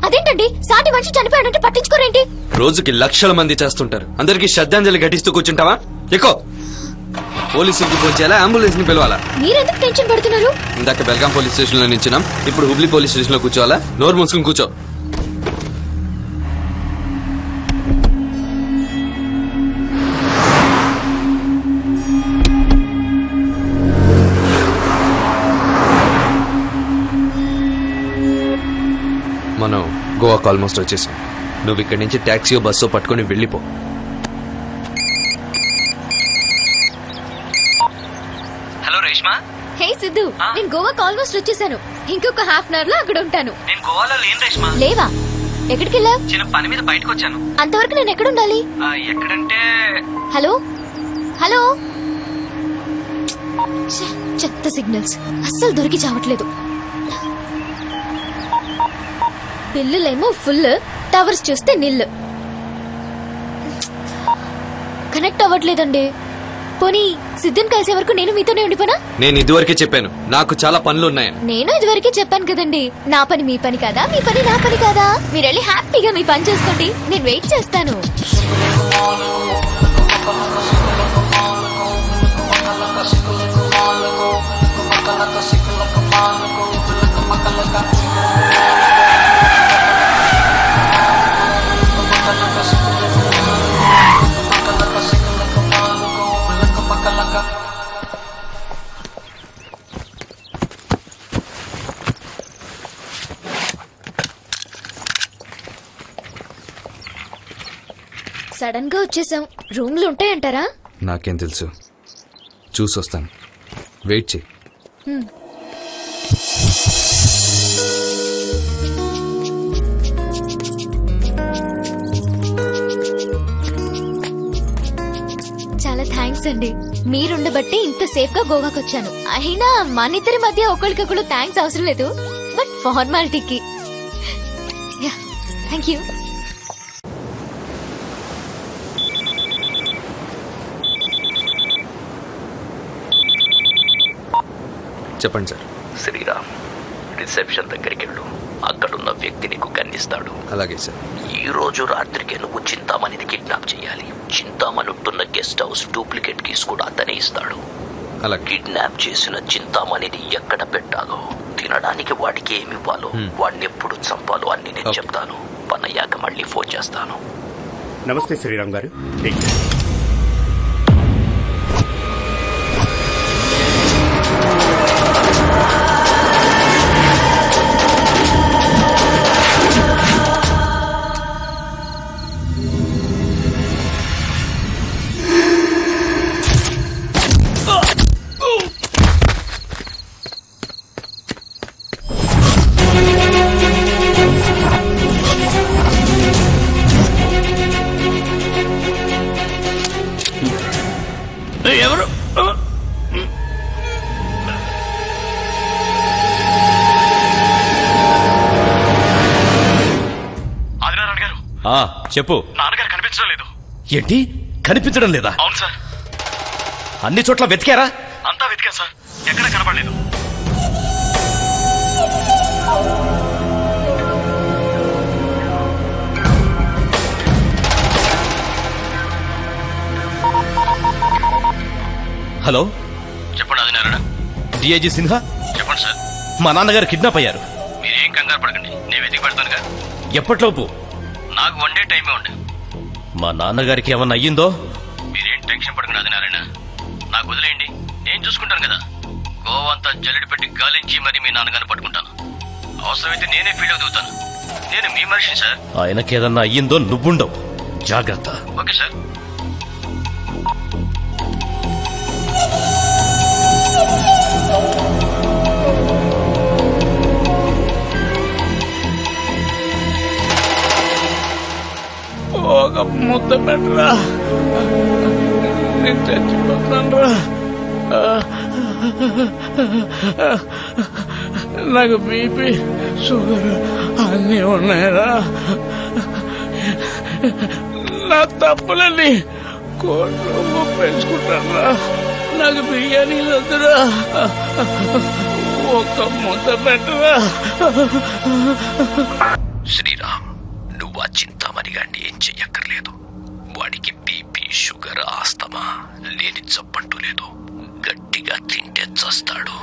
అదేంటండి, సాటి మనిషి చనిపోయాడంటే పట్టించుకోరేంటి? రోజుకి లక్షల మంది చేస్తుంటారు, అందరికి శ్రద్ధాంజలి ఘటిస్తూ కూర్చుంటావా? ఎక్కువ. పోలీసులకు ఫోన్ చేయాలా, అంబులెన్స్ ని పిలవాలా? మీరెందుకు టెన్షన్ పడుతున్నారు? ఇందాక బెల్గాం పోలీస్ స్టేషన్ లో నించున్నాం, ఇప్పుడు హుబ్లీ పోలీస్ స్టేషన్ లో కూర్చోవాలా? నోరు మూసుకుని కూర్చో. మనం గోవాకు ఆల్మోస్ట్ వచ్చేసాం. నువ్వు ఇక్కడి నుంచి టాక్సీయో బస్సో పట్టుకుని వెళ్ళిపో. హలో రేష్మా. హే సిద్ధు, నేను గోవాకు ఆల్మోస్ట్ వచ్చేసాను. ఇంకొక హాఫ్ అన్ అవర్ లో అక్కడ ఉంటాను. నేను గోవాలో లేను రేష్మా. లేవా? ఎక్కడికి వెళ్ళావు? చిన్న పని మీద బయటకు వచ్చాను. అంతవరకు నేను ఎక్కడ ఉండాలి? ఎక్కడంటే. హలో హలో, చెత్త సిగ్నల్స్, అస్సలు దొరికి చావట్లేదు. బిల్లులేమో ఫుల్, టవర్స్ చూస్తే నిల్. కనెక్ట్ అవ్వట్లేదండి. పోనీ సిద్ధుని కలిసే వరకు నేను మీతోనే ఉండిపోనా? నేను ఇదివరకే చెప్పాను, నాకు చాలా పనులు ఉన్నాయని. నేను ఇదివరకే చెప్పాను కదండి, నా పని మీ పని కాదా, మీ పని నా పని కాదా? మీరు వెళ్ళి హ్యాపీగా మీ పని చేసుకోండి, నేను వెయిట్ చేస్తాను. సడన్ గా వచ్చేసాం, రూమ్లు ఉంటాయంటారా? నాకేం తెలుసు, చూసొస్తాను, వెయిట్ చేయి. చాలా థ్యాంక్స్ అండి, మీరుండబట్టి ఇంత సేఫ్ గా గోవాకి వచ్చాను. అయినా మన ఇద్దరి మధ్య ఒకరికొకరు థ్యాంక్స్ అవసరం లేదు, బట్ ఫార్మాలిటీకి. Thank you. చెప్పండి సార్. శ్రీరామ్, రిసెప్షన్ దగ్గరికి వెళ్ళు. అక్కడున్న వ్యక్తి నీకు కన్నిస్తాడు. అలాగే సార్. ఈ రోజు రాత్రికి నువ్వు చింతామణిని కిడ్నాప్ చేయాలి. చింతామణి ఉంటున్న గెస్ట్ హౌస్ డూప్లికేట్ కీస్ కూడా అతనే ఇస్తాడు. అలా కిడ్నాప్ చేసిన చింతామణిని ఎక్కడ పెట్టాలో, తినడానికి వాడికి ఏమి ఇవ్వాలో, వాడిని ఎప్పుడు చంపాలో అన్ని నేను చెప్తాను. పనయ్యాక మళ్ళీ ఫోన్ చేస్తాను. నమస్తే శ్రీరామ్ గారు. ఎవరు? ఆదినారాయణ గారు. చెప్పు. నాన్నగారు కనిపించడం లేదు. ఏంటి కనిపించడం లేదా? అవును సార్. అన్ని చోట్ల వెతికారా? అంతా వెతికా సార్, ఎక్కడ కనపడలేదు. హలో, చెప్పండి ఆదినారాయణ. డిఐజీ సిన్హా. చెప్పండి సార్. మా నాన్నగారు కిడ్నాప్ అయ్యారు. మీరేం కంగారు పడకండి, నేను వెతికి పెడతానుగా. ఎప్పట్లోపు? నాకు 1 డే టైమే ఉండే. మా నాన్నగారికి ఏమన్నా అయ్యిందో? మీరేం టెన్షన్ పడకండి ఆదినారాయణ, నాకు వదిలేయండి, నేను చూసుకుంటాను కదా. గోవా అంతా జల్లెడి పెట్టి గాలించి మరి మీ నాన్నగారిని పట్టుకుంటాను. అవసరమైతే నేనే ఫీల్డ్ దిగుతాను. నేను మీ మనిషిని సార్. ఆయనకేదన్నా అయ్యిందో నువ్వుండవు. జాగ్రత్త. Okay sir. ఒక ముద్ద పెట్టరా, నేను చచ్చిపోతానురా. నాకు బీపీ షుగర్ అన్నీ ఉన్నాయరా. నా తప్పులన్నీ కోట్లు పెంచుకుంటారా. నాకు బిర్యానీలు వద్దురా, ఒక్క ముద్ద పెట్టరా. శ్రీరామ్, నువ్వు ఆ చింతామణి గారిని ఏం చెయ్యక్కర్లేదు. వాడికి బీపీ షుగర్ ఆస్తమా లేని జబ్బంటూ లేదు. గట్టిగా తింటే చస్తాడు.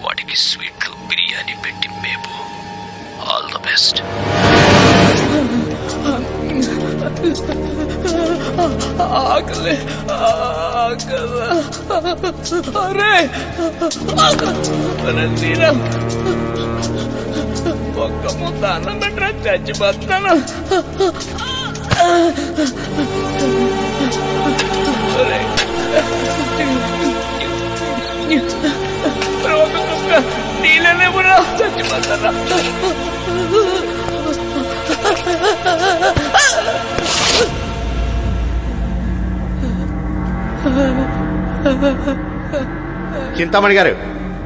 వాడికి స్వీట్లు బిర్యానీ పెట్టి మేపు. All the best. ఆకలి ఆకలి. అరే శ్రీరామ్, ఒక్క ముద్ద అన్నం పెట్టరా, చచ్చిపోతున్నాను. ఒక కుక్క నీళ్ళనే కూడా చచ్చిపోతారా. చింతామణి గారు,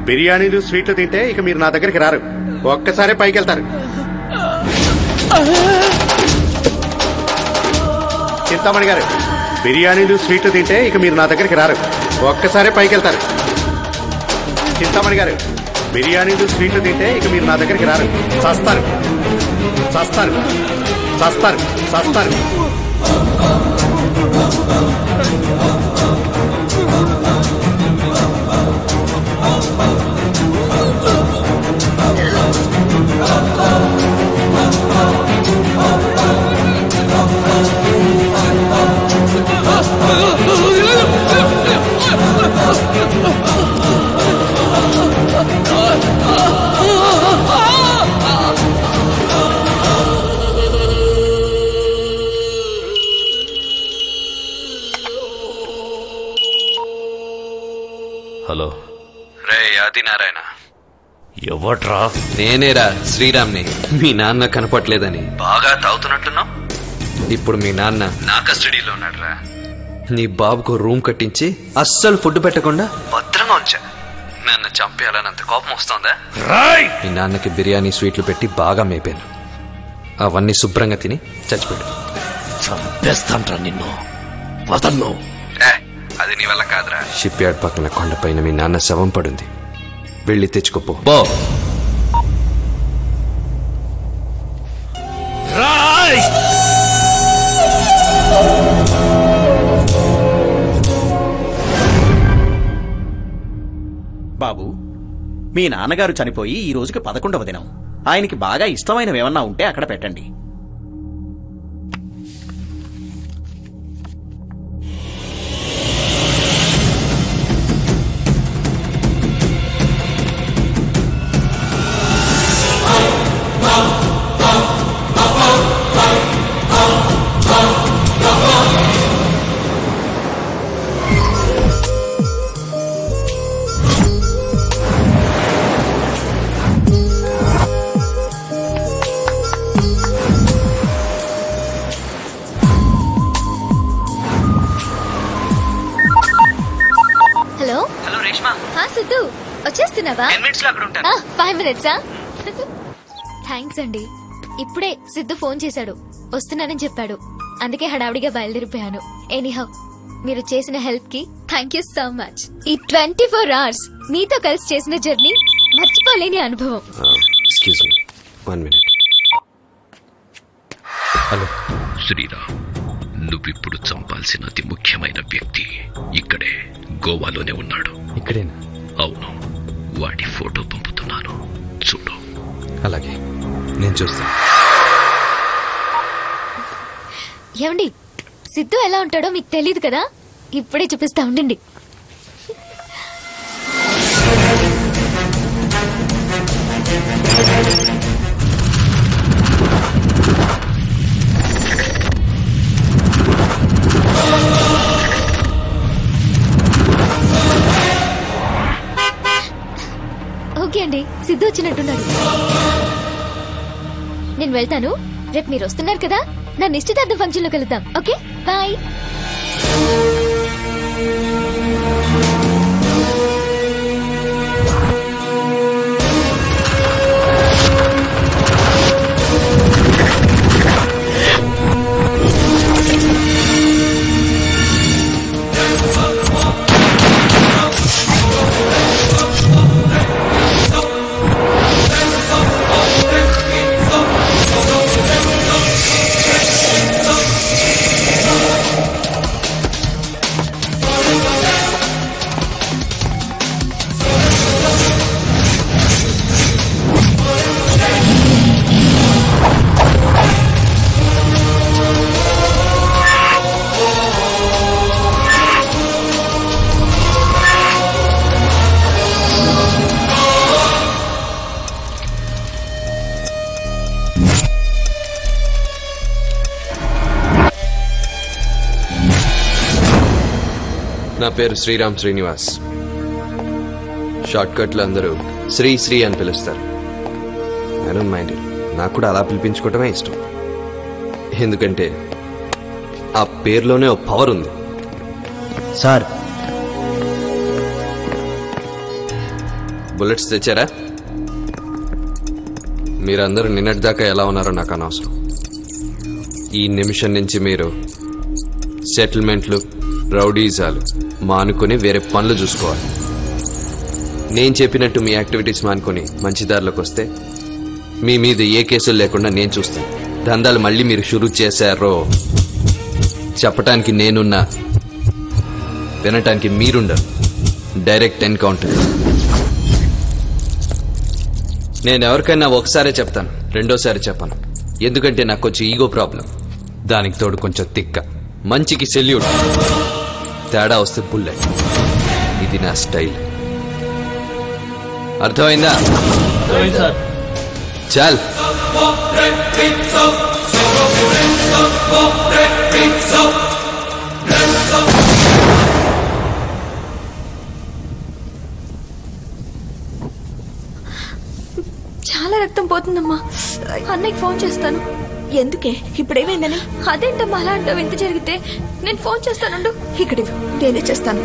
బిర్యానీలు స్వీట్లు తింటే ఇక మీరు నా దగ్గరికి రారు. ఒక్కసారి పైకి వెళ్తారు. చింతామణి గారు, బిర్యానీలు స్వీట్లు తింటే ఇక మీరు నా దగ్గరికి రారు. ఒక్కసారి పైకి వెళ్తారు. చింతామణి గారు, బిర్యానీలు స్వీట్లు తింటే ఇక మీరు నా దగ్గరికి రారు. చస్తారు చస్తారు చస్తారు చస్తారు. హలో. రే ఆదినారాయణ. ఎవట్రా? నేనేరా, శ్రీరామ్ని. మీ నాన్న కనపట్లేదని బాగా తాగుతున్నట్టున్నావు. ఇప్పుడు మీ నాన్న నా కస్టడీలో ఉన్నాడు రా. నీ బాబుకు రూమ్ కట్టించి అస్సలు ఫుడ్ పెట్టకుండా భద్రంగా ఉంచా. నన్ను చంపేయాలని అంత కోపం వస్తుందా? మీ నాన్నకి బిర్యానీ స్వీట్లు పెట్టి బాగా మేపాను. అవన్నీ శుభ్రంగా తిని చచ్చిపోయాడు. చంపేస్తాంట్రా నిన్ను, వదన్ను. అది నీ వల్ల కాదురా. షిప్ యార్డ్ పక్కన కొండపైన మీ నాన్న శవం పడుంది, వెళ్ళి తెచ్చుకోపో. బో. బాబు, మీ నాన్నగారు చనిపోయి ఈ రోజుకి 11వ దినం. ఆయనకి బాగా ఇష్టమైనవి ఏమన్నా ఉంటే అక్కడ పెట్టండి. వచ్చేస్తున్నావా? 5 minutes. థ్యాంక్స్ అండి. ఇప్పుడే సిద్ధు ఫోన్ చేశాడు, వస్తున్నానని చెప్పాడు. అందుకే హడావిడిగా బయలుదేరిపోయాను. ఎనీహౌ, మీరు చేసిన హెల్ప్ కి థ్యాంక్ యూ సో మచ్. ఈ 24 hours మీతో కలిసి చేసిన జర్నీ మర్చిపోలేని అనుభవం. Excuse me, 1 minute. Hello Sriram, నువ్విప్పుడు చంపాల్సిన అతి ముఖ్యమైన వ్యక్తి ఇక్కడే గోవాలోనే ఉన్నాడు. ఇక్కడేనా? అవును, వాడి ఫోటో పంపుతున్నాను, చూడు. అలాగే, నేను చూస్తాను. ఏమండి, సిద్ధు ఎలా ఉంటాడో మీకు తెలియదు కదా, ఇప్పుడే చూపిస్తా ఉండండి. ఓకే అండి, సిద్ధు వచ్చినట్టున్నాడు. నేను వెళ్తాను. రేపు మీరు వస్తున్నారు కదా, నా నిశ్చితార్థం ఫంక్షన్ లో కలుద్దాం. Okay, bye. నా పేరు శ్రీరామ్ శ్రీనివాస్. షార్ట్ కట్లు అందరూ శ్రీ శ్రీ అని పిలుస్తారు. I don't mind it. నాకు కూడా అలా పిలిపించుకోవటమే ఇష్టం. ఎందుకంటే ఆ పేరులోనే ఒక పవర్ ఉంది. సార్, బుల్లెట్స్ తెచ్చారా? మీరందరూ నిన్నటిదాకా ఎలా ఉన్నారో నాకు అనవసరం. ఈ నిమిషం నుంచి మీరు సెటిల్మెంట్లు, రౌడీజాలు మానుకొని వేరే పనులు చూసుకోవాలి. నేను చెప్పినట్టు మీ యాక్టివిటీస్ మానుకొని మంచి దారిలోకి వస్తే మీ మీద ఏ కేసులు లేకుండా నేను చూస్తాను. దందాలు మళ్ళీ మీరు షురూ చేశారో చెప్పటానికి నేనున్నా, వినటానికి మీరుండరు. Direct encounter. నేను ఎవరికైనా ఒకసారే చెప్తాను, రెండోసారి చెప్పను. ఎందుకంటే నాకు కొంచెం ఈగో ప్రాబ్లం. దానికి తోడు కొంచెం తిక్క. మంచికి సెల్యూట్, తేడా వస్తే బుల్లెట్. ఇది నా స్టైల్. అర్థమైందా? చల్. చాలా రక్తం పోతుందమ్మా. అన్నయ్యకి ఫోన్ చేస్తాను. ఎందుకే ఇప్పుడేమైందని? అదేంటమ్మా అలా అంటావు? ఎంత జరిగితే నేను ఫోన్ చేస్తానుండు. ఇక్కడ నేనే చేస్తాను.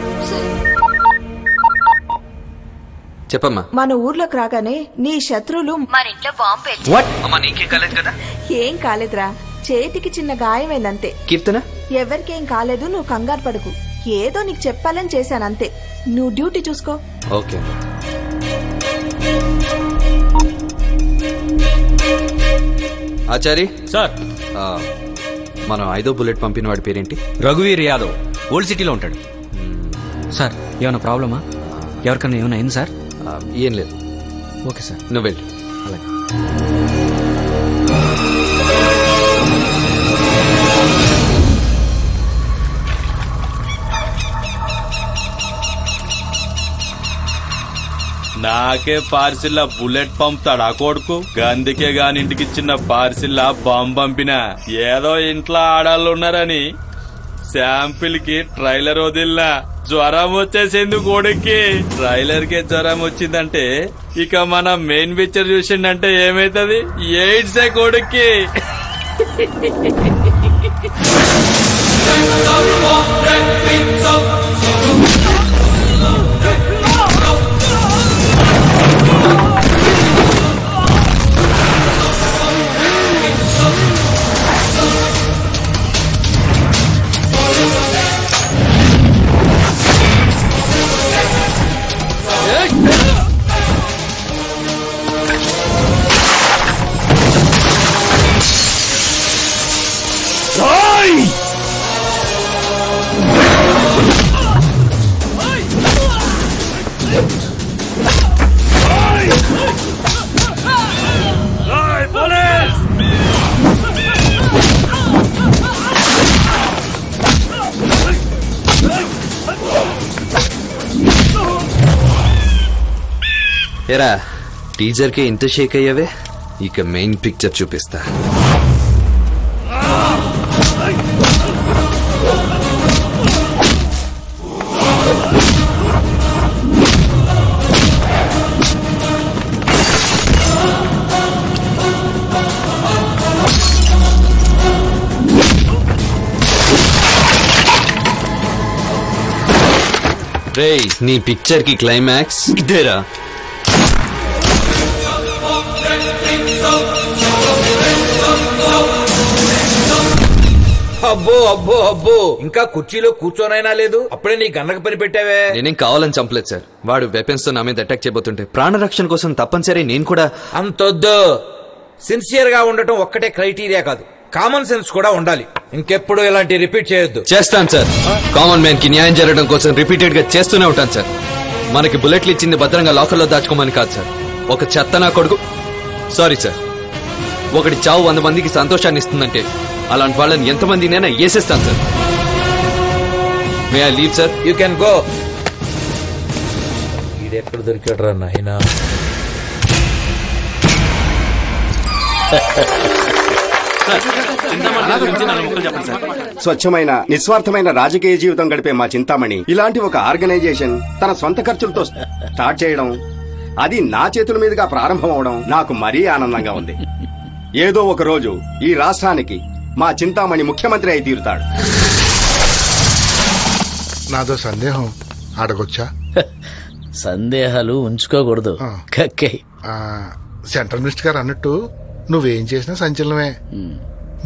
చెప్పమ్మా. మన ఊర్లోకి రాగానే నీ శత్రువులు మన ఇంట్లో బాంబు పేల్చారు. వాట్? అమ్మా నీకేం కాలేదు కదా? ఏం కాలేదురా, చేతికి చిన్న గాయమైందంతే. కీర్తన? ఎవరికేం కాలేదు, నువ్వు కంగారు పడకు. ఏదో నీకు చెప్పాలని చేశానంతే. నువ్వు డ్యూటీ చూసుకో. ఓకే. ఆచారి సార్, మనం 5వ బుల్లెట్ పంపిన వాడి పేరేంటి? రఘువీర్ యాదవ్, ఓల్డ్ సిటీలో ఉంటాడు. సార్, ఏమైనా ప్రాబ్లమా? ఎవరికన్నా ఏమైనా అయింది సార్? ఏం లేదు. ఓకే సార్, నువ్వు వెళ్ళు. అలాగే. నాకే పార్సిల్ బుల్లెట్ పంపుతాడు ఆ కొడుకు. గందుకే గాని ఇంటికి ఇచ్చిన పార్సిల్ బాంబు పంపిన. ఏదో ఇంట్లో ఆడాళ్ళు ఉన్నారని శాంపిల్ కి ట్రైలర్ వదిలినా జ్వరం వచ్చేసింది కొడుక్కి. ట్రైలర్ కి జ్వరం వచ్చిందంటే ఇక మన మెయిన్ పిక్చర్ చూసిండంటే ఏమైతుంది? ఎయిడ్సే కొడుక్కి. ఏరా, టీజర్ కే ఇంత షేక్ అయ్యావే, ఇక మెయిన్ పిక్చర్ చూపిస్తా. రేయ్, నీ పిక్చర్ కి క్లైమాక్స్ ఇదేరా. అబ్బో అబ్బో అబ్బో, ఇంకా కుర్చీలో కూర్చోనైనా లేదు, అప్పుడే నీ గన్నకు పని పెట్టావే. నేనేం కావాలని చంపలేదు సార్. వాడు వెపన్స్ తో నా మీద అటాక్ చేయబోతుంటే ప్రాణరక్షణ కోసం తప్పనిసరి నేను కూడా. అంతొద్దు. సిన్సియర్ గా ఉండటం ఒక్కటే క్రైటీరియా కాదు, కామన్ సెన్స్ కూడా ఉండాలి. ఇంకెప్పుడు ఇలాంటి రిపీట్ చేయొద్దు. చేస్తాను సార్. కామన్ మ్యాన్ కి న్యాయం జరగడం కోసం రిపీటెడ్ గా చేస్తూనే ఉంటాను సార్. మనకి బుల్లెట్లు ఇచ్చింది భద్రంగా లాకర్లో దాచుకోమని కాదు సార్. ఒక చెత్త నా కొడుకు, సారీ సార్, ఒకటి చావు 100 మందికి సంతోషాన్ని ఇస్తుందంటే అలాంటి వాళ్ళని ఎంతమందినైనా వేసేస్తాను sir. May I leave sir? You can go. ఈడెక్కడ దొరికాడు రా నాయనా. స్వచ్ఛమైన నిస్వార్థమైన రాజకీయ జీవితం గడిపే మా చింతామణి ఇలాంటి ఒక ఆర్గనైజేషన్ తన సొంత ఖర్చులతో స్టార్ట్ చేయడం, అది నా చేతుల మీదుగా ప్రారంభం అవడం నాకు మరీ ఆనందంగా ఉంది. ఏదో ఒక రోజు ఈ రాష్ట్రానికి మా చింతామణి ముఖ్యమంత్రి అయి తీరుతాడు. నాదో సందేహం, అడగొచ్చా? సందేహాలు ఉంచుకోకూడదు. సెంట్రల్ మినిస్టర్ గారు అన్నట్టు నువ్వేం చేసినా సంచలనమే.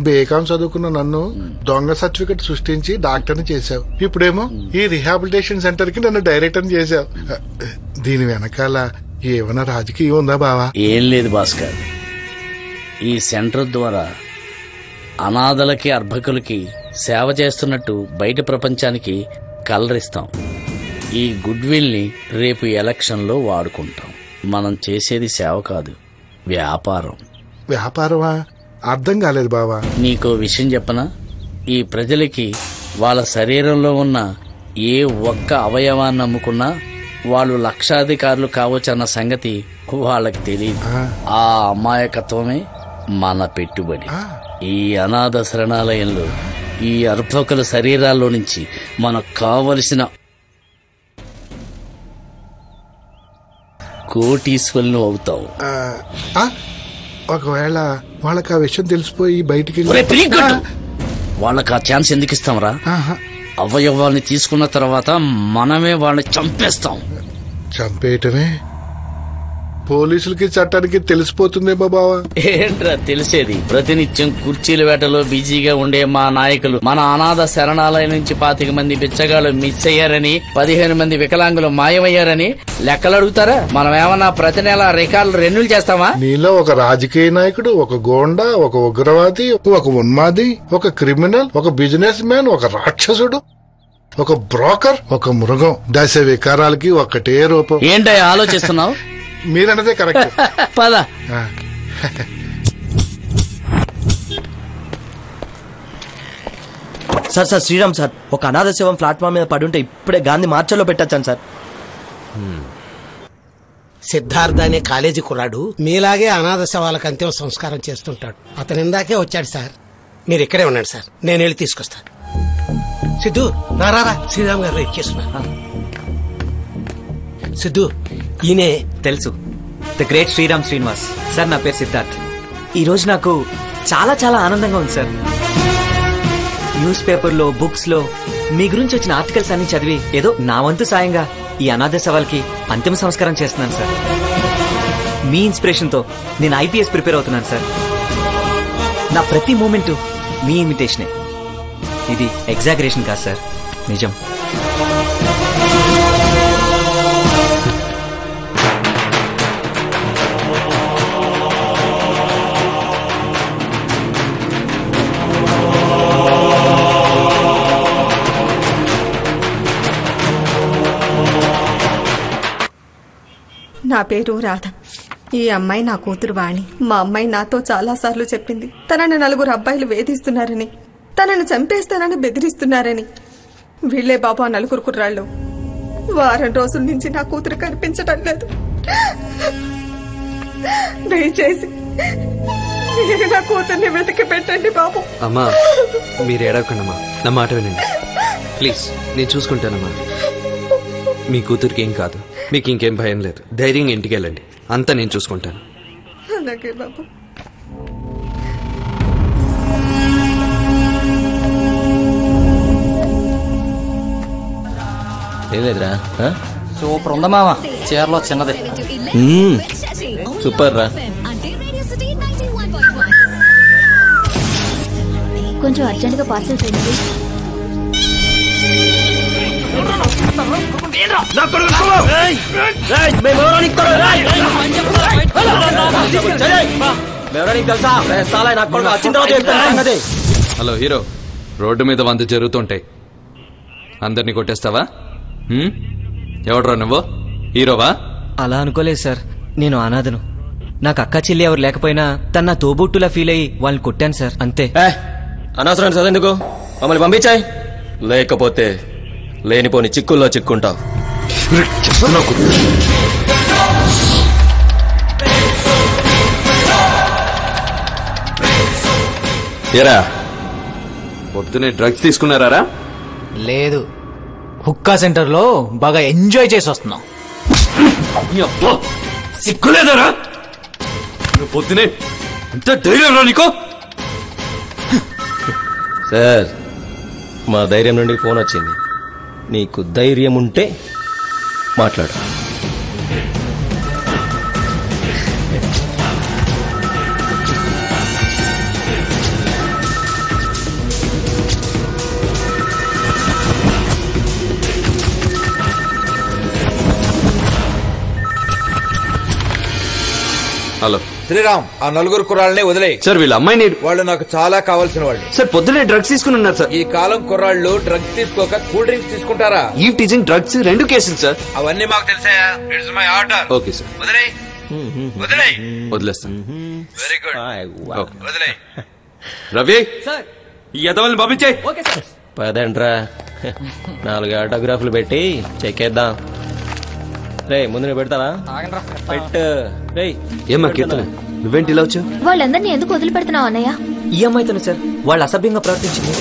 బేకాం చదువుకున్న నన్ను దొంగ సర్టిఫికెట్ సృష్టించి డాక్టర్ని చేశావు. ఇప్పుడేమో ఈ రిహాబిలిటేషన్ సెంటర్ కి నన్ను డైరెక్టర్ చేశావు. దీని వెనకాల ఏమైనా రాజకీయం ఉందా బావా? ఏం లేదు భాస్కర్. ఈ సెంటర్ ద్వారా అనాథలకి అర్భకులకి సేవ చేస్తున్నట్టు బయట ప్రపంచానికి కలరిస్తాం. ఈ గుడ్ విల్ ని రేపు ఎలక్షన్ లో వాడుకుంటాం. మనం చేసేది సేవ కాదు, వ్యాపారం. వ్యాపారమా? అర్థం కాలేదు బావా. నీకో విషయం చెప్పనా? ఈ ప్రజలకి వాళ్ళ శరీరంలో ఉన్న ఏ ఒక్క అవయవాన్ని అమ్ముకున్నా వాళ్ళు లక్షాధికారులు కావచ్చన్న సంగతి వాళ్ళకి తెలియదు. ఆ అమాయకత్వమే మన పెట్టుబడి. ఈ అనాథ శరణాలయంలో ఈ అర్భకుల శరీరాల్లో నుంచి మనకు కావలసిన కోటీశ్వరులు అవుతావు. ఒకవేళ వాళ్ళకి ఆ విషయం తెలిసిపోయి బయటికి వాళ్ళకి ఆ ఛాన్స్ ఎందుకు ఇస్తాంరా? అవయవాల్ని తీసుకున్న తర్వాత మనమే వాళ్ళని చంపేస్తాం. చంపేయటమే పోలీసులకి చట్టానికి తెలిసిపోతుందేమో బావా. ఏంట్రా తెలిసేది? ప్రతినిత్యం కుర్చీల వేటలో బిజీగా ఉండే మా నాయకులు మన అనాథ శరణాలయం నుంచి 25 మంది బిచ్చగాళ్ళు మిస్ అయ్యారని, 15 మంది వికలాంగులు మాయమయ్యారని లెక్కలు అడుగుతారా? మనం ఏమన్నా ప్రతి నెల రికార్డులు రెన్యూల్ చేస్తామా? నీలో ఒక రాజకీయ నాయకుడు, ఒక గోండా, ఒక ఉగ్రవాది, ఒక ఉన్మాది, ఒక క్రిమినల్, ఒక బిజినెస్ మ్యాన్, ఒక రాక్షసుడు, ఒక బ్రోకర్, ఒక మృగం. దశ వికారాలకి ఒక్కటే రూపం. ఏంటయ్యా ఆలోచిస్తున్నావు? మీరన్నదే కరెక్ట్. పద. సార్ శ్రీరామ్ సార్, ఒక అనాథ శవం ప్లాట్ఫామ్ మీద పడి ఉంటే ఇప్పుడే గాంధీ మార్చల్లో పెట్టచ్చాను సార్. సిద్ధార్థ అనే కాలేజీ కుర్రాడు మీలాగే అనాథ శవాలకు అంతిమ సంస్కారం చేస్తుంటాడు. అతను ఇందాకే వచ్చాడు సార్. మీరు ఇక్కడే ఉన్నాడు సార్, నేను వెళ్ళి తీసుకొస్తాను. సిద్ధు రారా, శ్రీరామ్ గారు వెయిట్ చేస్తున్నా. సిద్ధు ఈయనే. తెలుసు, the great Sriram Srinivas sir. నా పేరు సిద్ధార్థ్. ఈ రోజు నాకు చాలా చాలా ఆనందంగా ఉంది సార్. న్యూస్ పేపర్లో, బుక్స్ లో మీ గురించి వచ్చిన ఆర్టికల్స్ అన్ని చదివి ఏదో నా వంతు సాయంగా ఈ అనాథ సవాల్కి అంతిమ సంస్కారం చేస్తున్నాను సార్. మీ ఇన్స్పిరేషన్ తో నేను ఐపీఎస్ ప్రిపేర్ అవుతున్నాను సార్. నా ప్రతి మూమెంట్ మీ ఇమిటేషనే. ఇది ఎగ్జాగరేషన్ కాదు సార్, నిజం. నా పేరు రాధ. ఈ అమ్మాయి నా కూతురు వాణి. మా అమ్మాయి నాతో చాలా సార్లు చెప్పింది తనని 4 అబ్బాయిలు వేధిస్తున్నారని, తనను చంపేస్తానని బెదిరిస్తున్నారని. వీళ్లే బాబు ఆ 4 కుర్రాళ్ళు. వారం రోజుల నుంచి నా కూతురు కనిపించడం లేదు. దయచేసి నా కూతుర్ని వెతికి పెట్టండి బాబు. అమ్మా మీరు ఏడవకండమ్మా, నా మాట వినండి ప్లీజ్. నేను చూసుకుంటానమ్మా. మీ కూతురికి ఏం కాదు, మీకు ఇంకేం భయం లేదు. ధైర్యంగా ఇంటికి వెళ్ళండి, అంతా నేను చూసుకుంటాను. అలాగే బాబు. లేదురా, సూపర్ ఉందా మామ? చీరలో చిన్నది సూపర్ రా. కొంచెం అర్జెంట్ గా పార్సల్ చేయండి. హలో హీరో, రోడ్డు మీద 100 జరుగుతుంటాయి, అందరినీ కొట్టేస్తావా? ఎవడ్రా నువ్వు? హీరోవా? అలా అనుకోలేదు సార్, నేను అనాథను. నాకు అక్క చెల్లి ఎవరు లేకపోయినా తన నా తోబుట్టులా ఫీల్ అయ్యి వాళ్ళని కొట్టాను సార్, అంతే. అనవసరం చదవెందుకు, మమ్మల్ని పంపించాయి. లేకపోతే లేనిపోని చిక్కుల్లో చిక్కుంటావు. ఏరా పొద్దునే డ్రగ్స్ తీసుకున్నారా? లేదు, హుక్కా సెంటర్ లో బాగా ఎంజాయ్ చేసి వస్తున్నాం. సిగ్గులేదరా? పొద్దునే ఇంత ధైర్యం రా నీకో? సార్ మా ధైర్యం నుండి ఫోన్ వచ్చింది. నీకు ధైర్యం ఉంటే మాట్లాడు. హలో శ్రీరామ్, ఆ 4 కుర్రాళ్ళని వదిలే. సార్ వీళ్ళ అమ్మాయిని. వాళ్ళు నాకు చాలా కావాల్సిన వాళ్ళు. సార్ పొద్దునే డ్రగ్స్ తీసుకుని ఉన్నారు సార్. ఈ కాలం కుర్రాళ్ళు డ్రగ్స్ తీసుకోక కూల్ డ్రింక్స్ తీసుకుంటారా? ఈ టీచింగ్ డ్రగ్స్ 2 కేసులు సార్. అవన్నీ మాకు తెలుసాయా? It's my order. Okay sir, వదిలే. వదిలే. వదిలేస్తాను. Very good. వదిలే. రవి ఈ యదవల్ని పంపించాయి. పదండ్రా, 4 ఆటోగ్రాఫ్లు పెట్టి చెక్కేద్దాం. రే ముందు నువ్వు పెడతావా? పెట్టు. రే ఏమ్మా కీర్తన, నువ్వేంటి ఇలా వచ్చావు? వాళ్ళందరినీ ఎందుకు వదిలిపెడుతున్నావు అన్నయ్య? ఈ అమ్మాయితోనే సార్ వాళ్ళు అసభ్యంగా ప్రవర్తించింది.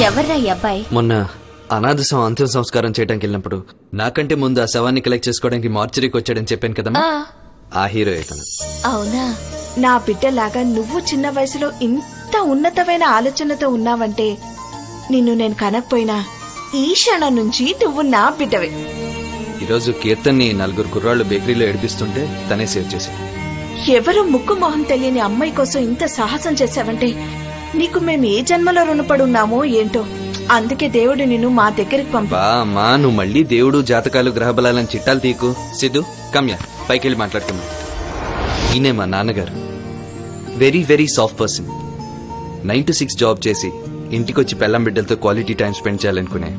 ఎవర్రా ఈ అబ్బాయి? మొన్న అనాథ శవం అంతిమ సంస్కారం చేయడానికి వెళ్ళినప్పుడు నాకంటే ముందు ఆ శవాన్ని కలెక్ట్ చేసుకోవడానికి మార్చరీకి వచ్చాడని చెప్పాను కదమ్మా, ఆ హీరో తను. అవునా? నా బిడ్డలాగా నువ్వు చిన్న వయసులో ఇంత ఉన్నతమైన ఆలోచనతో ఉన్నావంటే నిన్ను నేను కనకపోయినా ఈ క్షణం నుంచి నువ్వు నా బిడ్డవే. ఈరోజు కీర్తన్ని 4 కుర్రాళ్ళు బేకరీలో ఏడిపిస్తుంటే తనే సేవ్ చేశాడు. ఎవరు ముక్కు మొహం తెలియని అమ్మాయి కోసం ఇంత సాహసం చేశావంటే నీకు మేము ఏ జన్మలో రుణపడి ఉన్నామో ఏంటో. అందుకే దేవుడు నిన్ను మా దగ్గరికి పంపా. అమ్మా నువ్వు మళ్ళీ దేవుడు జాతకాలు గ్రహబలాలని చిట్టాలు తీకు. సిద్ధు కమ్యా పైకి వెళ్ళి మాట్లాడుకున్నాం. ఈయనే మా నాన్నగారు. Very very soft person. 9 to 6 job చేసి ఇంటికొచ్చి పెళ్ళం బిడ్డలతో క్వాలిటీ టైం స్పెండ్ చేయాలనుకునే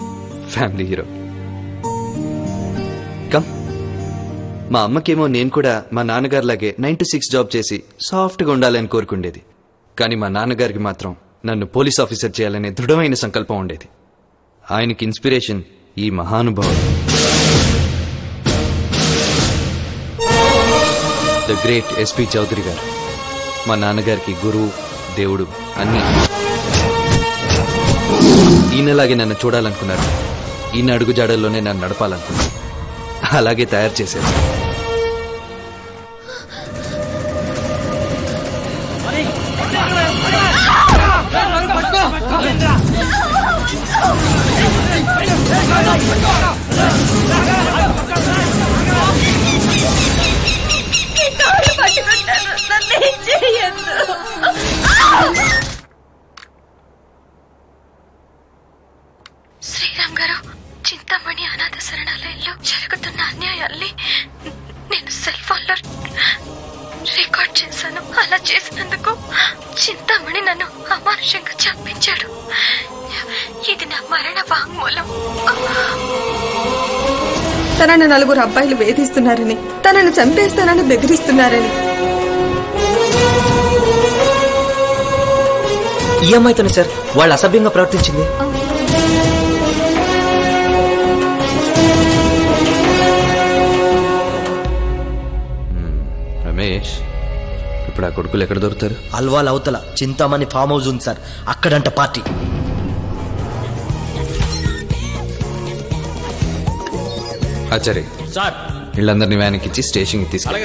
ఫ్యామిలీ హీరో. కమ్. మా అమ్మకేమో నేను కూడా మా నాన్నగారిలాగే 9 to 6 జాబ్ చేసి సాఫ్ట్గా ఉండాలని కోరుకుండేది. కానీ మా నాన్నగారికి మాత్రం నన్ను పోలీస్ ఆఫీసర్ చేయాలనే దృఢమైన సంకల్పం ఉండేది. ఆయనకి ఇన్స్పిరేషన్ ఈ మహానుభావుడు, ద గ్రేట్ ఎస్పీ చౌదరి గారు. మా నాన్నగారికి గురువు, దేవుడు అన్నీ. ఈయనలాగే నన్ను చూడాలనుకున్నారు. ఈయన అడుగుజాడల్లోనే నన్ను నడపాలనుకున్నారు. అలాగే తయారు చేశారు. శ్రీరామ్ గారు, చింతామణి అనాథ శరణాలయంలో జరుగుతున్న అన్యాయాల్ని నేను సెల్ ఫోన్ లో రికార్డ్ చేశాను. అలా చేసినందుకు చింతామణి నన్ను అమానుషంగా చంపించాడు. ఇది నా మరణ వాంగ్మూలం. తనని 4 అబ్బాయిలు వేధిస్తున్నారని, తనని చంపేస్తానని బెదిరిస్తున్నారని. ఈ అమ్మాయితోనే సార్ వాళ్ళు అసభ్యంగా ప్రవర్తించింది. రమేష్, ఇప్పుడు ఆ కొడుకులు ఎక్కడ దొరుకుతారు? అల్వాల్ అవతల చింతామణి ఫామ్ హౌస్ ఉంది సార్, అక్కడంట పార్టీ. ఆచార్య సార్, వీళ్ళందరినీ వ్యాన్కి ఇచ్చి స్టేషన్కి తీసుకెళ్ళి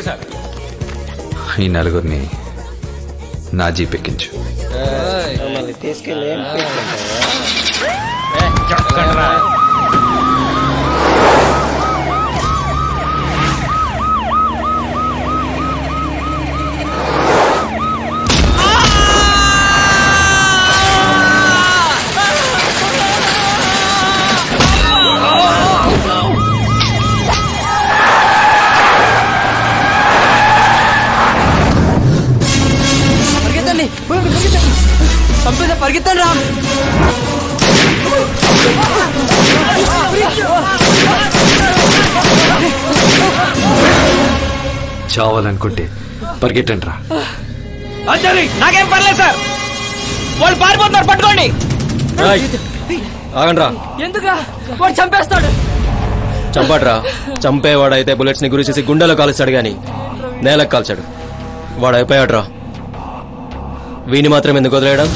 ఈ 4 నా జీప్ ఎక్కించు. పరిగెత్తండి రా. చావాలనుకుంటే పరిగెట్టండి రా. నాకేం పర్లేదు సార్, వాళ్ళు పారిపోతున్నారు, పట్టుకోండి. ఆగండి రా. ఎందుకు? వాడు చంపేస్తాడు. చంపాడ్రా. చంపేవాడైతే బుల్లెట్స్ ని గురి చేసి గుండెలో కాల్చాడు గాని నేలకు కాల్చాడు. వాడు అయిపోయాడ్రా. వీని మాత్రం ఎందుకు వదిలేయడం?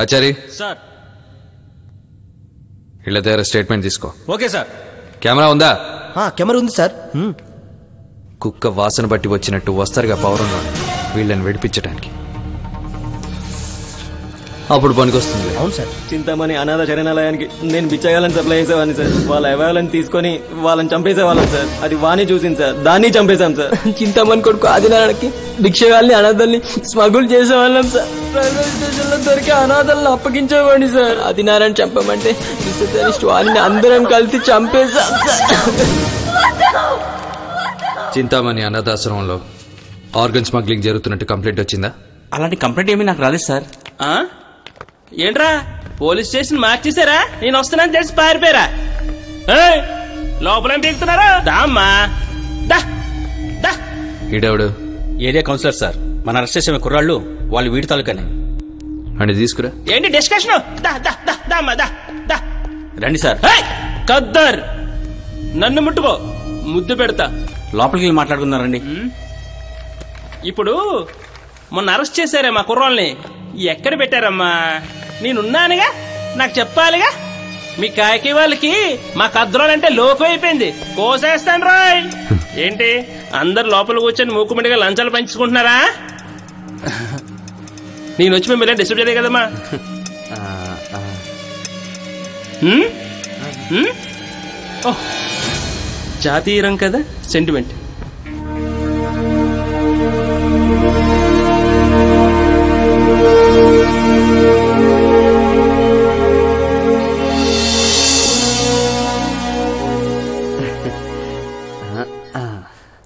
ఆచారి సార్ వీళ్ళ దగ్గర స్టేట్మెంట్ తీసుకో. Okay sir. కెమెరా ఉందా? కెమెరా ఉంది సార్. కుక్క వాసన బట్టి వచ్చినట్టు వస్తారుగా పౌరంలో వీళ్ళని విడిపించడానికి. అప్పుడు పనికొస్తుంది. అవును సార్. చింతామణి అనాథ శరణాలయానికి నేను బిచ్చగాలని సప్లై చేసేవాడిని సార్. వాళ్ళ అవయాలను తీసుకొని వాళ్ళని చంపేసేవాళ్ళం సార్. అది వాణి చూసింది సార్, దాన్ని చంపేశాం సార్. చింతామణి కొడుకు ఆదినారాయణకి భిక్షగాల్ని అనాథల్ని స్మగుల్ చేసేవాళ్ళం సార్. రైల్వే స్టేషన్ లో దొరికి అనాథలను అప్పగించేవాడిని సార్. ఆదినారాయణ చంపమంటే వాణిని అందరం కలిసి చంపేశాం సార్. చింతామణి అనాథాశ్రమంలో ఆర్గన్ స్మగ్లింగ్ జరుగుతున్నట్టు కంప్లైంట్ వచ్చిందా? అలాంటి కంప్లైంట్ ఏమీ నాకు రాలేదు సార్. ఏంట్రా పోలీస్ స్టేషన్ మార్చేశారా? నేను వస్తున్నాను తెలిసి పారిపోయారా? లోపల పీకుతున్నారా? దామ్మా ఈడెవడు? Area councillor sir. మన అరెస్ట్ చేసిన కుర్రాళ్ళు వాళ్ళు వీడి తాలూకానే. అని తీసుకురా. ఏంటి డిస్కషన్? రండి సార్. కద్దర్ నన్ను ముట్టుకో, ముద్దు పెడతా. లోపలికి వెళ్ళి మాట్లాడుకున్నారండి. ఇప్పుడు మొన్న అరెస్ట్ చేశారే మా కుర్రాళ్ళని, ఎక్కడ పెట్టారమ్మా? నేనున్నానుగా, నాకు చెప్పాలిగా. మీ కాకి వాళ్ళకి మా కద్రోలంటే లోకం అయిపోయింది. కోసేస్తాను రాయ్. ఏంటి అందరు లోపల కూర్చొని మూకుమిడిగా లంచాలు పంచుకుంటున్నారా? నేను వచ్చి మిమ్మల్ని డిస్టర్బ్ చేయలే కదమ్మా. జాతీయం కదా, సెంటిమెంట్.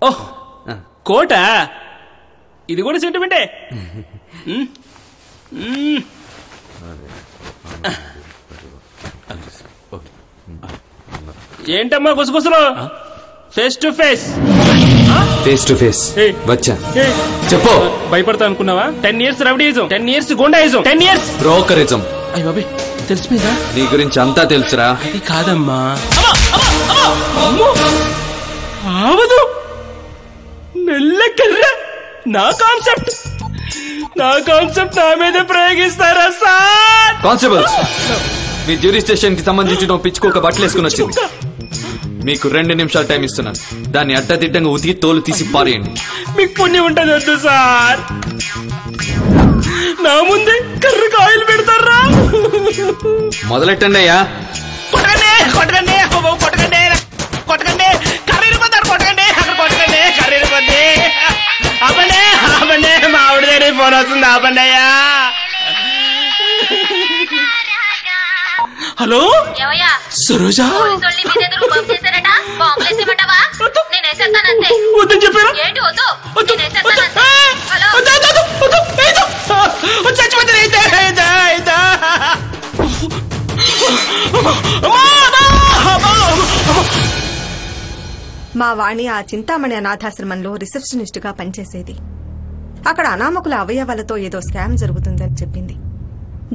ఓహ్ కోట, ఇది కూడా సెంటిమెంటే. ఏంటమ్మా గుసగుసలు? Face to face. Face to face వచ్చా. చెప్పు. భయపడతా అనుకున్నావా? 10 years rowdyism, 10 years goondaism, 10 years brokerism. అయ్య బాబే, తెలిసిపోయిందా? నీ గురించి అంతా తెలుసురా. అది కాదమ్మా. అవదు నెల్లకర్ర. నా కాన్సెప్ట్ నా మీద ప్రయోగిస్తారా సార్? కానిస్టేబుల్స్, మీ జ్యూరీ స్టేషన్ కి సంబంధించిన పిచ్చుకోక బట్టలు వేసుకుని వచ్చింది. మీకు 2 నిమిషాలు టైం ఇస్తున్నాను. దాన్ని అడ్డదిడ్డంగా ఉతికి తోలు తీసి పారేయండి. మీకు పుణ్యం ఉంటుంది వద్దు సార్. నా ముందే కర్రకు ఆయిల్ పెడతారా? మొదలెట్టండి అయ్యా. కొట్టకండి కొట్టకండి కొట్టకండి కొట్టకండి, కర్రీలు పోతారు. కొట్టకండి అక్కడ కొట్టకండి, కర్రీలు పోతే. ఆపండి ఆపండి, మా ఆవిడ దగ్గర ఫోన్ వస్తుంది. ఆపండి అయ్యా. హలో సరోజా, వద్దని చెప్పారా? మా వాణి ఆ చింతామణి అనాథాశ్రమంలో రిసెప్షనిస్ట్ గా పనిచేసేది. అక్కడ అనామకుల అవయవాలతో ఏదో స్కామ్ జరుగుతుందని చెప్పింది.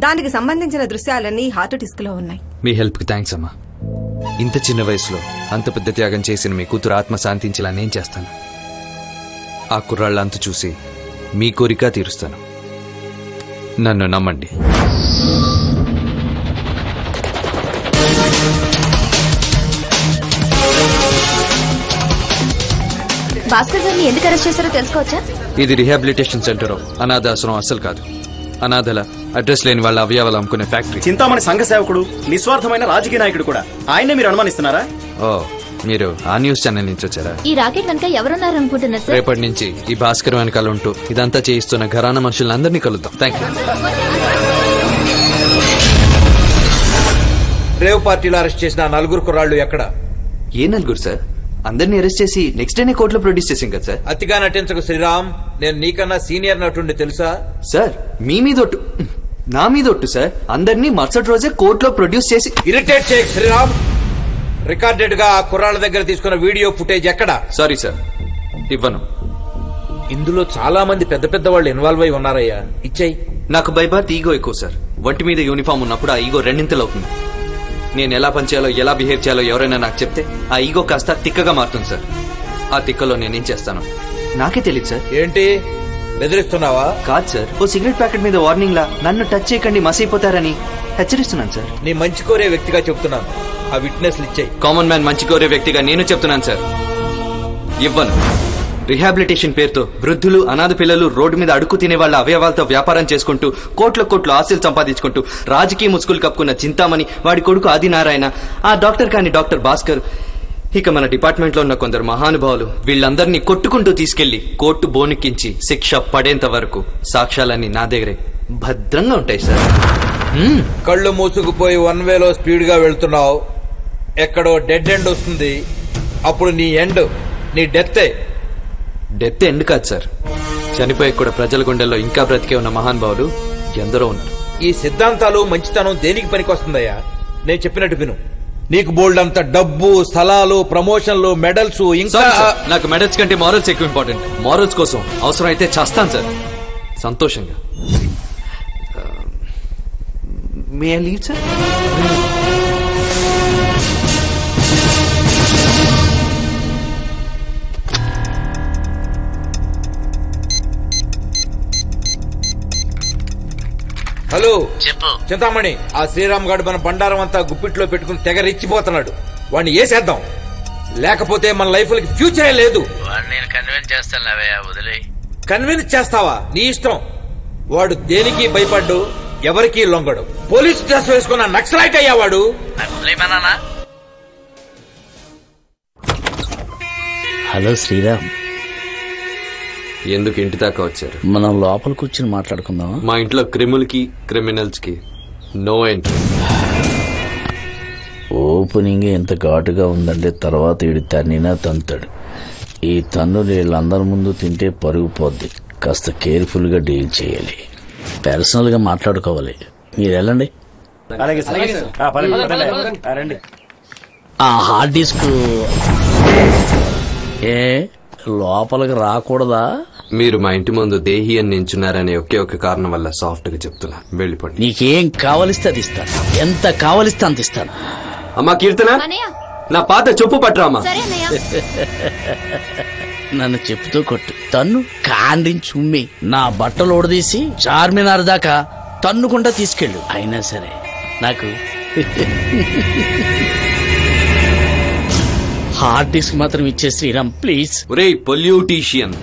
దానికి సంబంధించిన దృశ్యాలన్నీ హార్ట్ డిస్క్ లో ఉన్నాయి. మీ హెల్ప్ కి థ్యాంక్స్ అమ్మా. ఇంత చిన్న వయసులో అంత పెద్ద త్యాగం చేసిన మీ కూతురు ఆత్మ శాంతించేలా నేను చేస్తాను. ఆ కుర్రాళ్ళంతా చూసి మీ కోరిక తీరుస్తాను. నన్ను నమ్మండి. భాస్కర్ గారిని ఎందుకు అరెస్ట్ చేశారో తెలుసుకోవచ్చా? ఇది రిహాబిలిటేషన్ సెంటర్, అనాథాశ్రమం అస్సలు కాదు. అనాథల అడ్రస్ లేని వాళ్ళ అవయవాలు అమ్ముకునే ఫ్యాక్టరీ. చింతామణి సంఘ సేవకుడు, నిస్వార్థమైన రాజకీయ నాయకుడు కూడా. ఆయనే మీరు అనుమానిస్తున్నారా? ఓ, మీరు ఆ న్యూస్ ఛానల్ నుంచి వచ్చారా? ఈ రాకెట్ వెనక ఎవరున్నారు అనుకుంటున్నారు సార్? రేపటి నుంచి ఈ భాస్కర్ వెనకాల ఉంటూ ఇదంతా చేయిస్తున్న ఘరానా మనుషులందరినీ కలుద్దాం. Thank you. రేవ్ పార్టీలో అరెస్ట్ చేసిన 4 కుర్రాళ్ళు ఎక్కడ? ఏ 4 సార్? అందరినీ అరెస్ట్ చేసి నెక్స్ట్ డేనే కోర్టులో ప్రొడ్యూస్ చేసాం కదా సార్. అతిగా నటించకు శ్రీరామ్. నేను నీకన్నా సీనియర్ నటుండి తెలుసా? సార్ మీ మీద ఒట్టు, నా మీద ఒట్టు సార్. అందరినీ మరుసటి రోజే కోర్టులో ప్రొడ్యూస్ చేసి. ఇరిటేట్ చేయకు శ్రీరామ్. రికార్డెడ్ గా ఆ కుర్రాళ్ళ దగ్గర తీసుకున్న వీడియో ఫుటేజ్ ఎక్కడ? సారీ సార్, ఇవ్వను. ఇందులో చాలా మంది పెద్ద పెద్ద వాళ్ళు ఇన్వాల్వ్ అయి ఉన్నారయ్యా. ఇచ్చేయి. నాకు బైబాత్ ఈగో ఎక్కువ సార్. ఒంటి మీద యూనిఫామ్ ఉన్నప్పుడు ఆ ఈగో 2 ఇంతలు అవుతుంది. నేను ఎలా పనిచేయాలో, ఎలా బిహేవ్ చేయాలో ఎవరైనా నాకు చెప్తే ఆ ఈగో కాస్త తిక్కగా మారుతుంది సార్. ఆ తిక్కలో నేనేం చేస్తాను నాకే తెలియదు సార్. ఏంటి బెదిరిస్తున్నావా? కాదు సార్, ఓ సిగరెట్ ప్యాకెట్ మీద వార్నింగ్ లా నన్ను టచ్ చేయకండి మసైపోతారని హెచ్చరిస్తున్నాను సార్. నీ మంచి కోరే వ్యక్తిగా చెప్తున్నాను, ఆ విట్నెస్లు ఇచ్చాయి. కామన్ మ్యాన్ మంచి కోరే వ్యక్తిగా నేను చెప్తున్నాను సార్, ఇవ్వను. రిహాబిలిటేషన్ పేరుతో వృద్ధులు, అనాథ పిల్లలు, రోడ్డు మీద అడుక్కు తినే వాళ్ళ అవయవాలతో వ్యాపారం చేసుకుంటూ కోట్ల ఆస్తులు సంపాదించుకుంటూ రాజకీయ ముసుగులు కప్పుకున్న చింతామణి, వాడి కొడుకు ఆదినారాయణ, ఆ డాక్టర్ కాని డాక్టర్ భాస్కర్, ఇక మన డిపార్ట్మెంట్ లో ఉన్న కొందరు మహానుభావులు, వీళ్ళందరినీ కొట్టుకుంటూ తీసుకెళ్లి కోర్టు బోనెక్కించి శిక్ష పడేంత వరకు సాక్ష్యాలన్నీ నా దగ్గరే భద్రంగా ఉంటాయి సార్. కళ్ళు మూసుకుపోయి 1 వేలో స్పీడ్ గా వెళ్తున్నావు, ఎక్కడో డెడ్ ఎండ్ వస్తుంది, అప్పుడు నీ ఎండ్ నీ డెత్తే. డెత్ ఎండ్ కాదు సార్, చనిపోయి కూడా ప్రజల గుండెల్లో ఇంకా బ్రతికే ఉన్న మహానుభావులు ఎందరో ఉన్నారు. ఈ సిద్ధాంతాలు మంచితనం దేనికి పనికొస్తుందయ్యా? నేను చెప్పినట్టు విను. నీకు బోల్డ్ అంత డబ్బు, స్థలాలు, ప్రమోషన్లు, మెడల్స్, ఇంకా నాకు మెడల్స్ కంటే మారల్స్ ఎక్కువ ఇంపార్టెంట్. మారల్స్ కోసం అవసరం అయితే చేస్తాను సార్, సంతోషంగా. మే ఐ లీవ్ సార్? హలో చెప్పు. చింతామణి, ఆ శ్రీరామ్ గారు మన బండారం అంతా గుప్పిట్లో పెట్టుకుని తెగ రెచ్చిపోతున్నాడు. వాడిని వేసేద్దాం, లేకపోతే మన లైఫ్ లకి ఫ్యూచరే లేదు. నేను కన్విన్స్ చేస్తాను, వదిలే. కన్విన్స్ చేస్తావా? నీ ఇష్టం. వాడు దేనికి భయపడ్డు, ఎవరికి లొంగడు. పోలీస్ డ్రెస్ వేసుకున్న నక్సలైట్ అయ్యా వాడు. హలో శ్రీరామ్, ఎందుకు ఇంటి దాకా వచ్చారు? మనం లోపల కూర్చుని మాట్లాడుకుందామా? మా ఇంట్లో క్రిములకి క్రిమినల్స్ కి నో ఎంట్రీ. ఓపెనింగ్ ఎంత ఘాటుగా ఉందంటే తర్వాత వీడి తన్నినా తంతాడు. ఈ తన్ను వీళ్ళందరి ముందు తింటే పరుగు పోద్ది. కాస్త కేర్ఫుల్ గా డీల్ చేయాలి, పర్సనల్ గా మాట్లాడుకోవాలి. మీరు వెళ్ళండి. ఆ హార్డ్ డిస్క్ లోపలికి రాకూడదా? మీరు మా ఇంటి ముందు దేహి అని నించున్నారనే ఒకే ఒక కారణం వల్ల సాఫ్ట్ గా చెప్తున్నా, వెళ్ళిపోండి. నీకేం కావలిస్తే అది ఇస్తాను, ఎంత కావలిస్తే అంత ఇస్తాను. అమ్మా కీర్తన, నా పాత చెప్పు పట్టరామా. నన్ను చెప్పుతూ కొట్టు, తన్ను కాండ్రించి ఉమ్మి నా బట్టలు ఓడదీసి చార్మినార్ దాకా తన్నుకుంటా తీసుకెళ్ళు. అయినా సరే నాకు హార్డ్ డిస్క్ మాత్రం ఇచ్చే శ్రీరామ్ ప్లీజ్. ఒరే పొల్యూటీషియన్,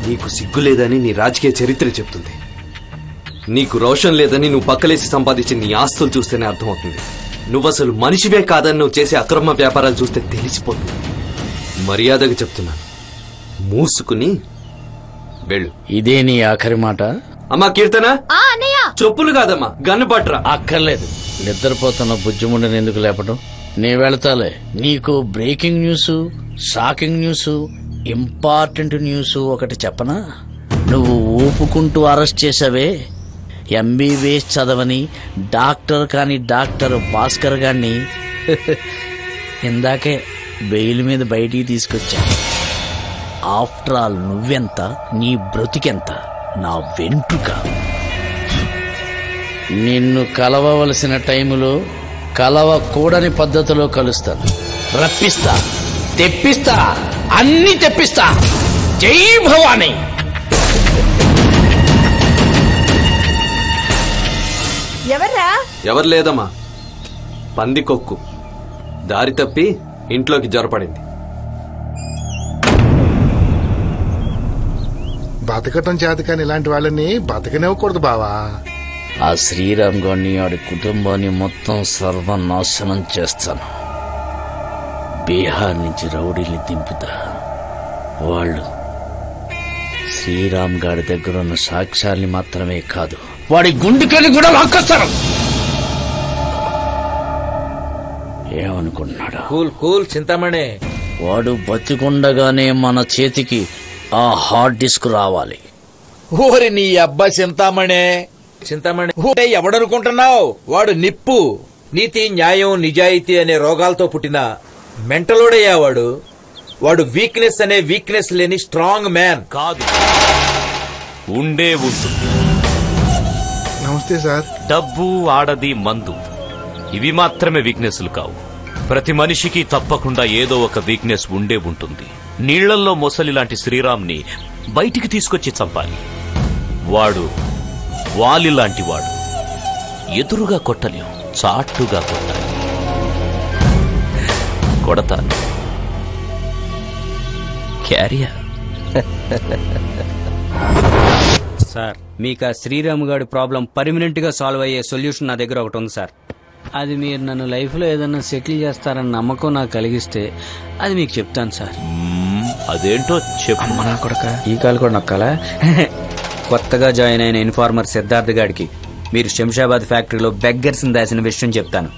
నీకు సిగ్గు లేదని నీ రాజకీయ చరిత్ర చెప్తుంది. నీకు రోషన్ లేదని నువ్వు పక్కలేసి సంపాదించిన నీ ఆస్తులు చూస్తేనే అర్థమవుతుంది. నువ్వసలు మనిషివే కాదని నువ్వు చేసే అక్రమ వ్యాపారాలు చూస్తే తెలిసిపోతుంది. మర్యాదగా చెప్తున్నాను, మూసుకుని వెళ్ళు. ఇదే నీ ఆఖరి మాట? అమ్మా కీర్తన, చెప్పులు కాదమ్మా గన్ను పట్రా. అక్కర్లేదు, నిద్రపోతున్న బుజ్జిముండని ఎందుకు లేపడం? నే వెళతాలే. నీకు breaking news, shocking news, important news ఒకటి చెప్పనా? నువ్వు ఊపుకుంటూ అరెస్ట్ చేసావే ఎంబీబీఎస్ చదవని డాక్టర్ కాని డాక్టర్ భాస్కర్ గారిని ఇందాకే బెయిల్ మీద బయటికి తీసుకొచ్చా. ఆఫ్టర్ ఆల్ నువ్వెంత, నీ బ్రతికెంత, నా వెంట్రుక. నిన్ను కలవవలసిన టైములో కలవకూడని పద్ధతిలో కలుస్తాను. రప్పిస్తా, తెప్పిస్తా, అన్ని తెప్పిస్తా. జై భవానీ. ఎవర్రా? ఎవరు లేదమ్మా, పందికొక్కు దారి తప్పి ఇంట్లోకి జొరపడింది. బతకటం చేత కానీ ఇలాంటి వాళ్ళని బతకనివ్వకూడదు బావా. ఆ శ్రీరామ్ గారిని, ఆడి కుటుంబాన్ని మొత్తం సర్వనాశనం చేస్తాను. బీహార్ నుంచి రౌడీల్ని దింపుతా. వాళ్ళు శ్రీరామ్ గారి దగ్గర ఉన్న సాక్ష్యాల్ని మాత్రమే కాదు, వాడి గుండెకాయని కూడా లాక్కొస్తారు. ఏమనుకున్నాడు? Cool cool Chintamani. వాడు బతికుండగానే మన చేతికి ఆ హార్డ్ డిస్క్ రావాలి. ఓరి నీ అబ్బా చింతామణి. చింతామణి ఎవడనుకుంటున్నావు? వాడు నిప్పు. నీతి, న్యాయం, నిజాయితీ అనే రోగాలతో పుట్టిన మెంటలోడయ్యా వాడు. వాడు వీక్నెస్ అనే వీక్నెస్ లేని స్ట్రాంగ్ మ్యాన్ కాదు, ఉండే ఉంటుంది. నమస్తే సార్. డబ్బు, ఆడది, మందు ఇవి మాత్రమే వీక్నెస్లు కావు. ప్రతి మనిషికి తప్పకుండా ఏదో ఒక వీక్నెస్ ఉండే ఉంటుంది. నీళ్లల్లో మొసలి లాంటి శ్రీరామ్ని బయటికి తీసుకొచ్చి చంపాలి. వాడు వాలి లాంటి వాడు. ఎదురుగా కొట్టలేం, చాటుగా కొట్టాలి. కొడతాను. క్యారియర్. సార్ మీకు ఆ శ్రీరామ్ గారి ప్రాబ్లం పర్మనెంట్ గా సాల్వ్ అయ్యే సొల్యూషన్ నా దగ్గర ఒకటి ఉంది సార్. అది మీరు నన్ను లైఫ్లో ఏదన్నా సెటిల్ చేస్తారన్న నమ్మకం నాకు కలిగిస్తే అది మీకు చెప్తాను సార్. అదేంటో చెప్పు. నా కొడక ఈ కాలు కూడా నొక్కాలా? కొత్తగా జాయిన్ అయిన ఇన్ఫార్మర్ సిద్ధార్థ్ గారికి మీరు శంషాబాద్ ఫ్యాక్టరీలో బెగ్గర్స్ దాచిన విషయం చెప్తాను.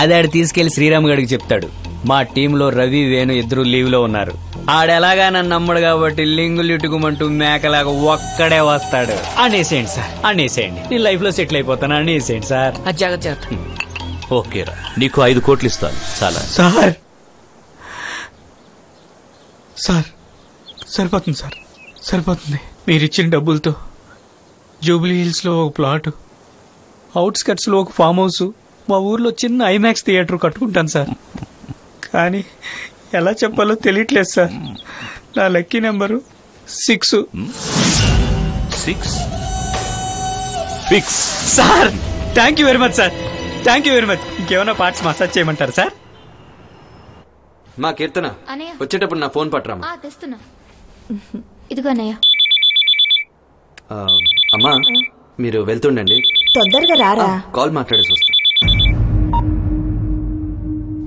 అది ఆడు తీసుకెళ్లి శ్రీరామ్ గారికి చెప్తాడు. మా టీంలో రవి, వేణు ఇద్దరు లీవ్ లో ఉన్నారు. ఆడెలాగా నన్ను నమ్మడు కాబట్టి లింగులు ఇటుకుమంటూ మేకలాగా ఒక్కడే వస్తాడు. అనేసేయండి సార్, అనేసేయండి. నేను లైఫ్ లో సెటిల్ అయిపోతాను. అనేసేయండి సార్. అది జాగ్రత్త. ఓకేరా, నీకు 5 కోట్లు ఇస్తాను. చాలా సార్. సార్ సరిపోతుంది సార్, సరిపోతుంది. మీరిచ్చిన డబ్బులతో జూబ్లీ హిల్స్ లో ఒక ప్లాట్, అవుట్స్కట్స్ లో ఒక ఫామ్ హౌస్, మా ఊర్లో చిన్న ఐమాక్స్ థియేటర్ కట్టుకుంటాను సార్. కానీ ఎలా చెప్పాలో తెలియట్లేదు సార్. నా lucky number 6. Sir thank you very much sir, thank you very much. ఇంకేమైనా పార్ట్స్ మసాజ్ చేయమంటారు సార్? మా కీర్తన అన్నయ్య. వచ్చేటప్పుడు నా ఫోన్ పట్టరామా. తెస్తున్నా. ఇదిగో అన్నయ్య. అమ్మా మీరు వెళ్తుండండి, తొందరగా రారా. కాల్ మాట్లాడేసి వస్తా.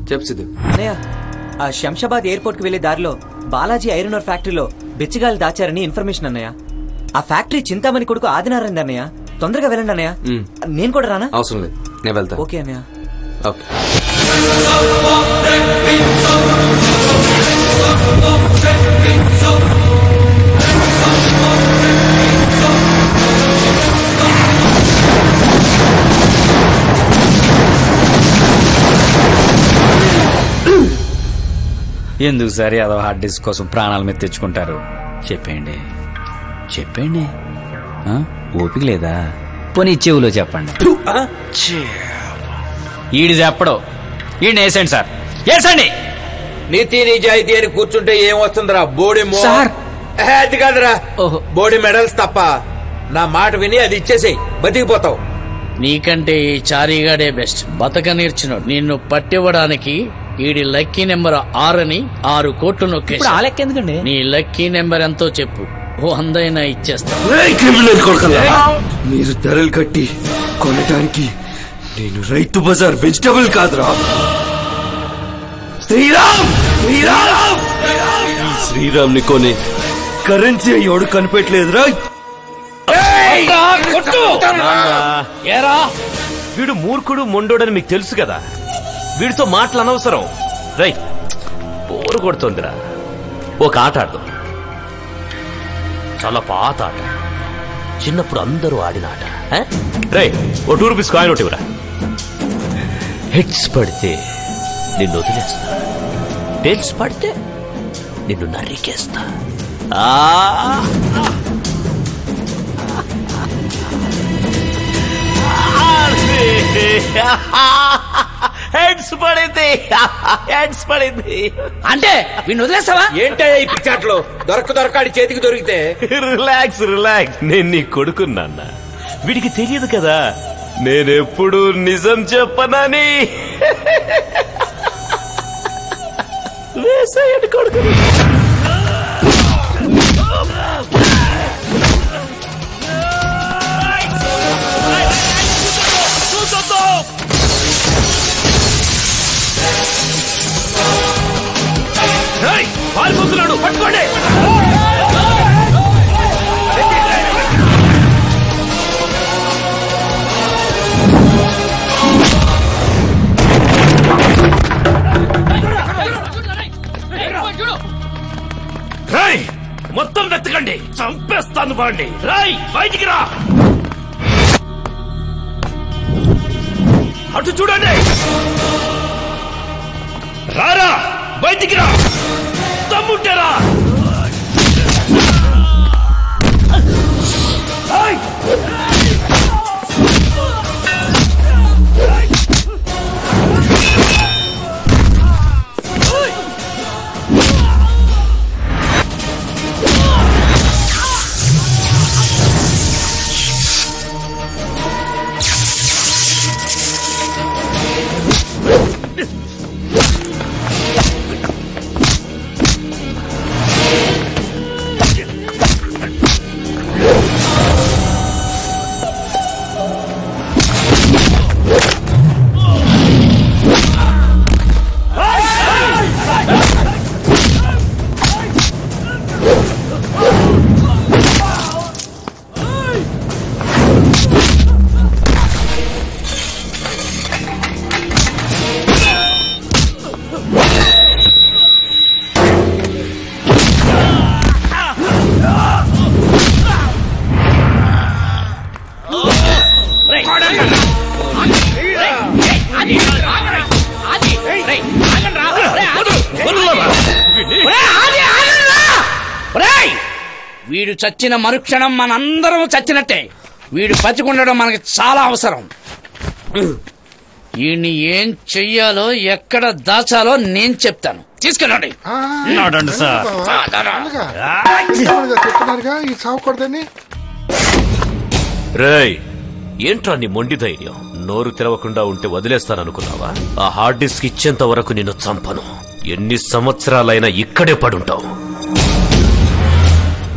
చెప్పు సిద్ధు. అన్నయ్య, ఆ శంషాబాద్ ఎయిర్పోర్ట్ కి వెళ్లే దారిలో బాలాజీ ఐరన్ ఓర్ ఫ్యాక్టరీలో బిచ్చగాలు దాచారని ఇన్ఫర్మేషన్ అన్నయ్య. ఆ ఫ్యాక్టరీ చింతామణి కొడుకు ఆదినారాయణ అన్నయ్య. తొందరగా వెళ్ళండి అన్నయ్య. నేను కూడా రానా? అవసరం లేదు, నేను వెళ్తా. ఓకే అన్నయ్య. ఓకే. ఎందుకు సార్ ఏదో హార్డ్ డిస్క్ కోసం ప్రాణాల మీద తెచ్చుకుంటారు? చెప్పండి, చెప్పండి. ఓపిక లేదా? పోనీ చెవులో చెప్పండి. ఈడి చెప్పడు. ఈయన వేసండి సార్, వేసండి. నీతి నిజాయితీ అని కూర్చుంటే ఏం వస్తుందిరా? బోడి సార్ అది కాదురా, బోడి మెడల్స్ తప్ప. నా మాట విని అది ఇచ్చేసేయి, బతికిపోతావు. నీకంటే ఈ చారీగాడే బెస్ట్. బతక నేర్చున్నాడు. నిన్ను పట్టివ్వడానికి ఈడి లక్కీ నెంబర్ 6 అని 6 కోట్లు నొక్కేసి. ఆ లెక్క ఎందుకండి? నీ లక్కీ నెంబర్ ఎంతో చెప్పు, ఓ అందైనా ఇచ్చేస్తా. మీరు ధరలు కట్టి కొనటానికి నేను రైతు బజార్ వెజిటబుల్ కాదురా. శ్రీరామ్ శ్రీరామ్ శ్రీరామ్ ని కొనే కరెన్సీ ఎవడు కనిపెట్టలేదురా. వీడు మూర్ఖుడు మొండోడని మీకు తెలుసు కదా. వీడితో మాటలు అనవసరం. రై బోరు కొడుతుందిరా. ఒక ఆట ఆడదాం, చాలా పాత ఆట, చిన్నప్పుడు అందరూ ఆడిన ఆట. రై ఓ 2 రూపీస్ కాయిన్ ఒకటి ఇవ్వరా. హెడ్స్ పడితే నిన్ను వదిలేస్తా, టెయిల్స్ పడితే నిన్ను నరికేస్తా. హెడ్స్ పడింది, హెడ్స్ పడింది. అంటే వీడిని వదిలేస్తావా? ఏంటయ్యా ఈ పిచ్చాట్లు? దొరకాడి చేతికి దొరికితే. రిలాక్స్ రిలాక్స్, నేను నీ కొడుకున్నా. వీడికి తెలియదు కదా నేనెప్పుడు నిజం చెప్పనని. వేసేయండి కొడుకుని. పారిపోతున్నాడు, పట్టుకోండి. రాయ్ మొత్తం వెతకండి, చంపేస్తాను వాడిని. రాయ్ బయటికి రా. అటు చూడండి. రారా బయటికి రా, తమ్ముంటారా. వీడు చచ్చిన మరుక్షణం మనందరం చచ్చినట్టే. వీడు బతికుండడం మనకి చాలా అవసరం. వీడిని ఏం చెయ్యాలో ఎక్కడ దాచాలో నేను చెప్తాను. తీసుకెళ్ళండి. నడండి సార్. చెప్తున్నారుగా ఈ సావకూడదని. రేయ్, ఏంట్రా నీ మొండి ధైర్యం? నోరు తెరవకుండా ఉంటే వదిలేస్తాననుకున్నావా? ఆ హార్డ్ డిస్క్ ఇచ్చేంత వరకు నిన్ను చంపను. ఎన్ని సంవత్సరాలైనా ఇక్కడే పడుంటావు.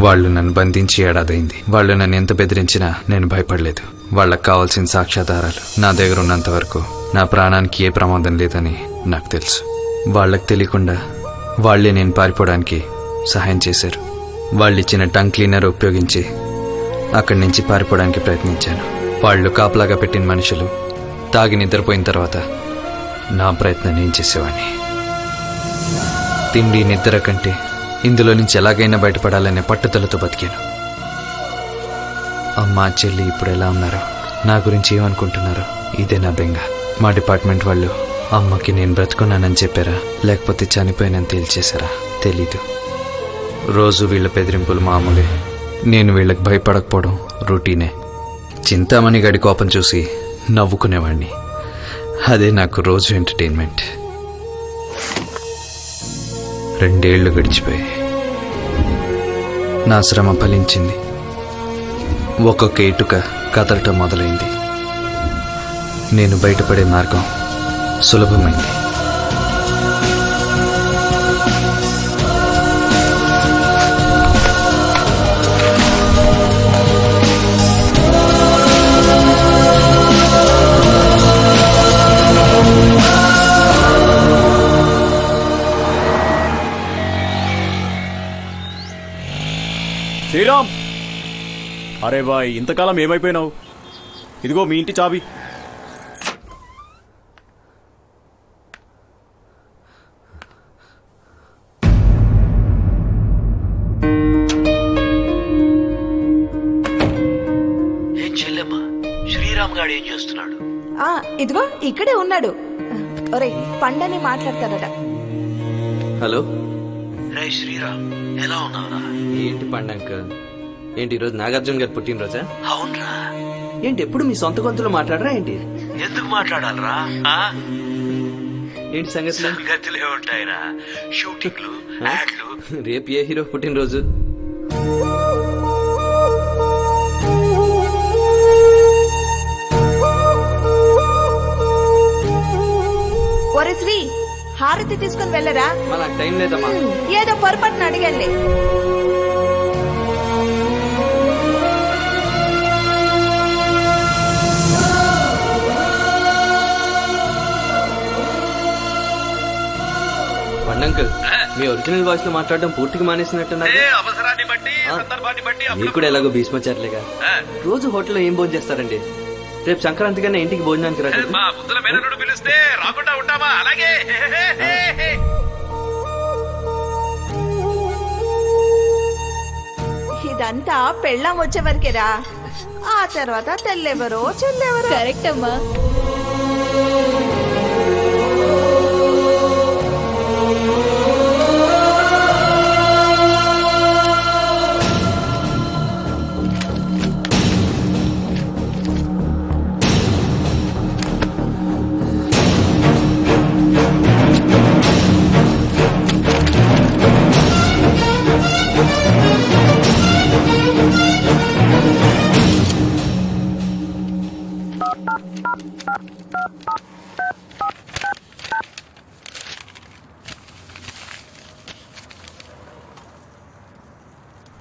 వాళ్ళు నన్ను బంధించి ఏడాదైంది. వాళ్ళు నన్ను ఎంత బెదిరించినా నేను భయపడలేదు. వాళ్ళకి కావాల్సిన సాక్ష్యాధారాలు నా దగ్గర ఉన్నంత వరకు నా ప్రాణానికి ఏ ప్రమాదం లేదని నాకు తెలుసు. వాళ్ళకి తెలియకుండా వాళ్లే నేను పారిపోవడానికి సహాయం చేశారు. వాళ్ళిచ్చిన టంగ్ క్లీనర్ ఉపయోగించి అక్కడి నుంచి పారిపోవడానికి ప్రయత్నించాను. వాళ్ళు కాపలాగా పెట్టిన మనుషులు తాగి నిద్రపోయిన తర్వాత నా ప్రయత్నం నేను చేసేవాడిని. తిండి నిద్ర కంటే ఇందులో నుంచి ఎలాగైనా బయటపడాలనే పట్టుదలతో బతికాను. అమ్మా చెల్లి ఇప్పుడు ఎలా ఉన్నారో, నా గురించి ఏమనుకుంటున్నారో ఇదే నా బెంగ. మా డిపార్ట్మెంట్ వాళ్ళు అమ్మకి నేను బ్రతుకున్నానని చెప్పారా లేకపోతే చనిపోయానని తేల్చేశారా తెలీదు. రోజు వీళ్ళ బెదిరింపులు మామూలే. నేను వీళ్ళకి భయపడకపోవడం రొటీనే. చింతామణి గడి కోపం చూసి నవ్వుకునేవాడిని. అదే నాకు రోజు ఎంటర్టైన్మెంట్. 2 ఏళ్లు గడిచిపోయాయి. నా శ్రమ ఫలించింది. ఒక్కొక్క ఇటుక కదలటం మొదలైంది. నేను బయటపడే మార్గం సులభమైంది. శ్రీరామ్, అరే బాయ్, ఇంతకాలం ఏమైపోయినావు? ఇదిగో మీ ఇంటి చాబీ. ఏం చెల్లెమ్మా, శ్రీరామ్ గాడు ఏం చేస్తున్నాడు? ఇదిగో ఇక్కడే ఉన్నాడు. ఒరే పండని మాట్లాడతాడట. హలో. రే శ్రీరామ్, ఎలా ఉన్నావురా? ఏంటి పండంక? ఏంటి ఈరోజు నాగార్జున గారు పుట్టినరోజా? అవునరా. ఏంటి ఎప్పుడు మీ సొంత గొంతులో మాట్లాడరా ఏంటి? ఎందుకు మాట్లాడాలరా? ఏంటి సంగతులే ఉంటాయిరా. షూటింగ్లు, యాడ్లు. రేపు ఏ హీరో పుట్టినరోజు? ఒరే శ్రీ, హారతి తీసుకుని వెళ్ళరా? నాకు టైం లేదమ్మా. ఏదో పొరపాటున అడిగండి. పండంకల్, మీ ఒరిజినల్ వాయిస్ లో మాట్లాడడం పూర్తిగా మానేసినట్టున్నారు. అవసరాన్ని బట్టి, సందర్భాన్ని బట్టి. మీరు కూడా ఎలాగో భీష్మాచార్యులేగా. రోజు హోటల్లో ఏం భోజనం చేస్తారండి? రేపు సంక్రాంతి కన్నా ఇంటికి భోజనానికి రాదు. మా ముద్దుల మేనల్లుడు పిలిస్తే రాకుండా ఉంటామా? అలాగే. ఇదంతా పెళ్ళాం వచ్చే వరకేరా. ఆ తర్వాత తెల్లెవరో చెల్లెవరో. కరెక్ట్ అమ్మా.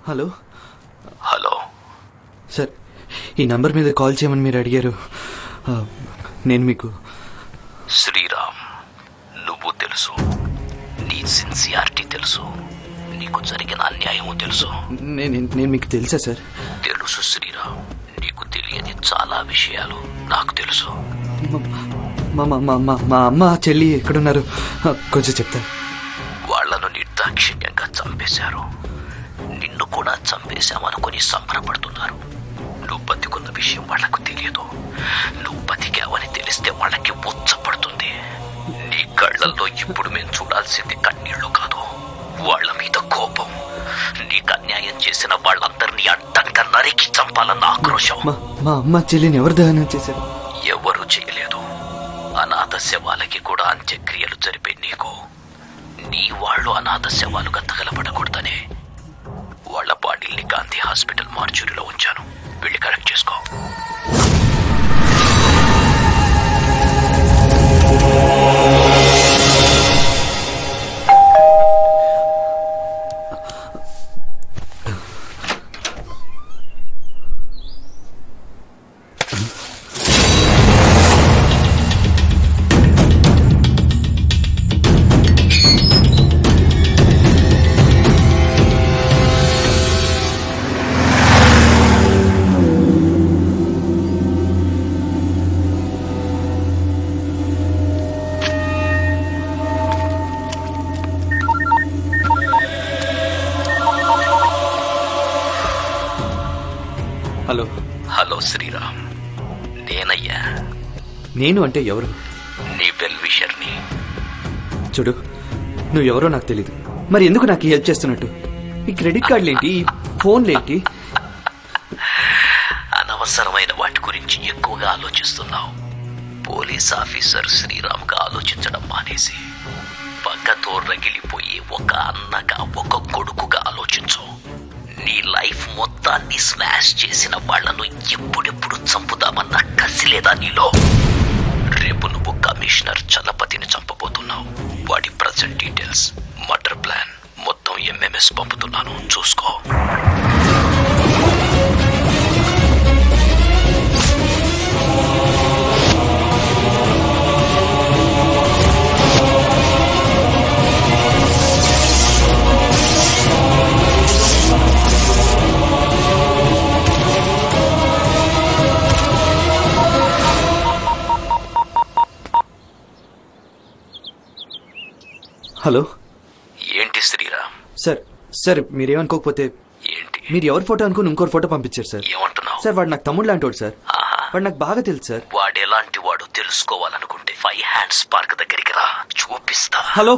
హలో. హలో సార్, ఈ నంబర్ మీద కాల్ చేయమని మీరు అడిగారు. నేను మీకు శ్రీరామ్, నువ్వు తెలుసు, నీ సిన్సియారిటీ తెలుసు, నీకు జరిగిన అన్యాయము తెలుసు. నేను మీకు తెలుసా సార్? తెలుసు శ్రీరామ్, నీకు తెలియని చాలా విషయాలు నాకు తెలుసు. మా అమ్మ చెల్లి ఎక్కడున్నారు? కొంచెం చెప్తాను. వాళ్లను నిర్దాక్షిణ్యంగా చంపేశారు. నిన్ను కూడా చంపేశామనుకుని సంబరపడుతున్నారు. నువ్వు బతికున్న విషయం వాళ్లకు తెలియదు. నువ్వు బతికావని తెలిస్తే వాళ్ళకి ఉచ్చపడుతుంది. నీ కళ్ళల్లో ఇప్పుడు మేము చూడాల్సింది కన్నీళ్లు కాదు, వాళ్ల మీద కోపం. నీకు అన్యాయం సాయం చేసిన వాళ్ళందరినీ అడ్డంగా నరికి చంపాలన్న ఆక్రోశం. మా అమ్మ చెల్లిని ఎవరు దహనం చేశారు? ఎవరూ చేయలేదు. అనాథ శవాలకి కూడా అంత్యక్రియలు జరిపే నీకు నీ వాళ్ళు అనాథ శవాలుగా తగలబడకూడదనే వాళ్ళ బాడీల్ని గాంధీ హాస్పిటల్ మార్చురీలో ఉంచాను. వెళ్ళి కరెక్ట్ చేసుకో. హలో. హలో శ్రీరామ్, నేనయ్యా. నేను అంటే ఎవరు? నీ వెల్ విషర్ని. చూడు, నువ్వు ఎవరో నాకు తెలీదు. మరి ఎందుకు నాకు హెల్ప్ చేస్తున్నట్టు? ఈ క్రెడిట్ కార్డులేంటి, ఈ ఫోన్లేంటి? అనవసరమైన వాటి గురించి ఎక్కువగా ఆలోచిస్తున్నావు. పోలీస్ ఆఫీసర్ శ్రీరామ్గా ఆలోచించడం మానేసి పక్కతో రగిలిపోయి ఒక అన్నగా ఒక కొడుకుగా ఆలోచించు. నీ లైఫ్ మొత్తాన్ని స్మాష్ చేసిన వాళ్లను ఎప్పుడెప్పుడు చంపుదామన్న కసి లేదా నీలో? రేపు నువ్వు కమిషనర్ చలపతిని చంపబోతున్నావు. వాడి ప్రెజెంట్ డీటెయిల్స్, మర్డర్ ప్లాన్ మొత్తం ఎంఎంఎస్ పంపుతున్నాను, చూసుకో. హలో. ఏంటి శ్రీరామ్? సార్ మీరేమనుకోకపోతే ఏంటి? మీరు ఎవరి ఫోటో అనుకుని ఇంకోటి ఫోటో పంపించారు సార్. ఏమంటున్నావు? సార్ వాడు నాకు తమ్ముడు లాంటి వాడు సార్. వాడు నాకు బాగా తెలుసు సార్. వాడు ఎలాంటి వాడు తెలుసుకోవాలనుకుంటే 5 హ్యాండ్స్ పార్క్ దగ్గరికి రా, చూపిస్తా. హలో.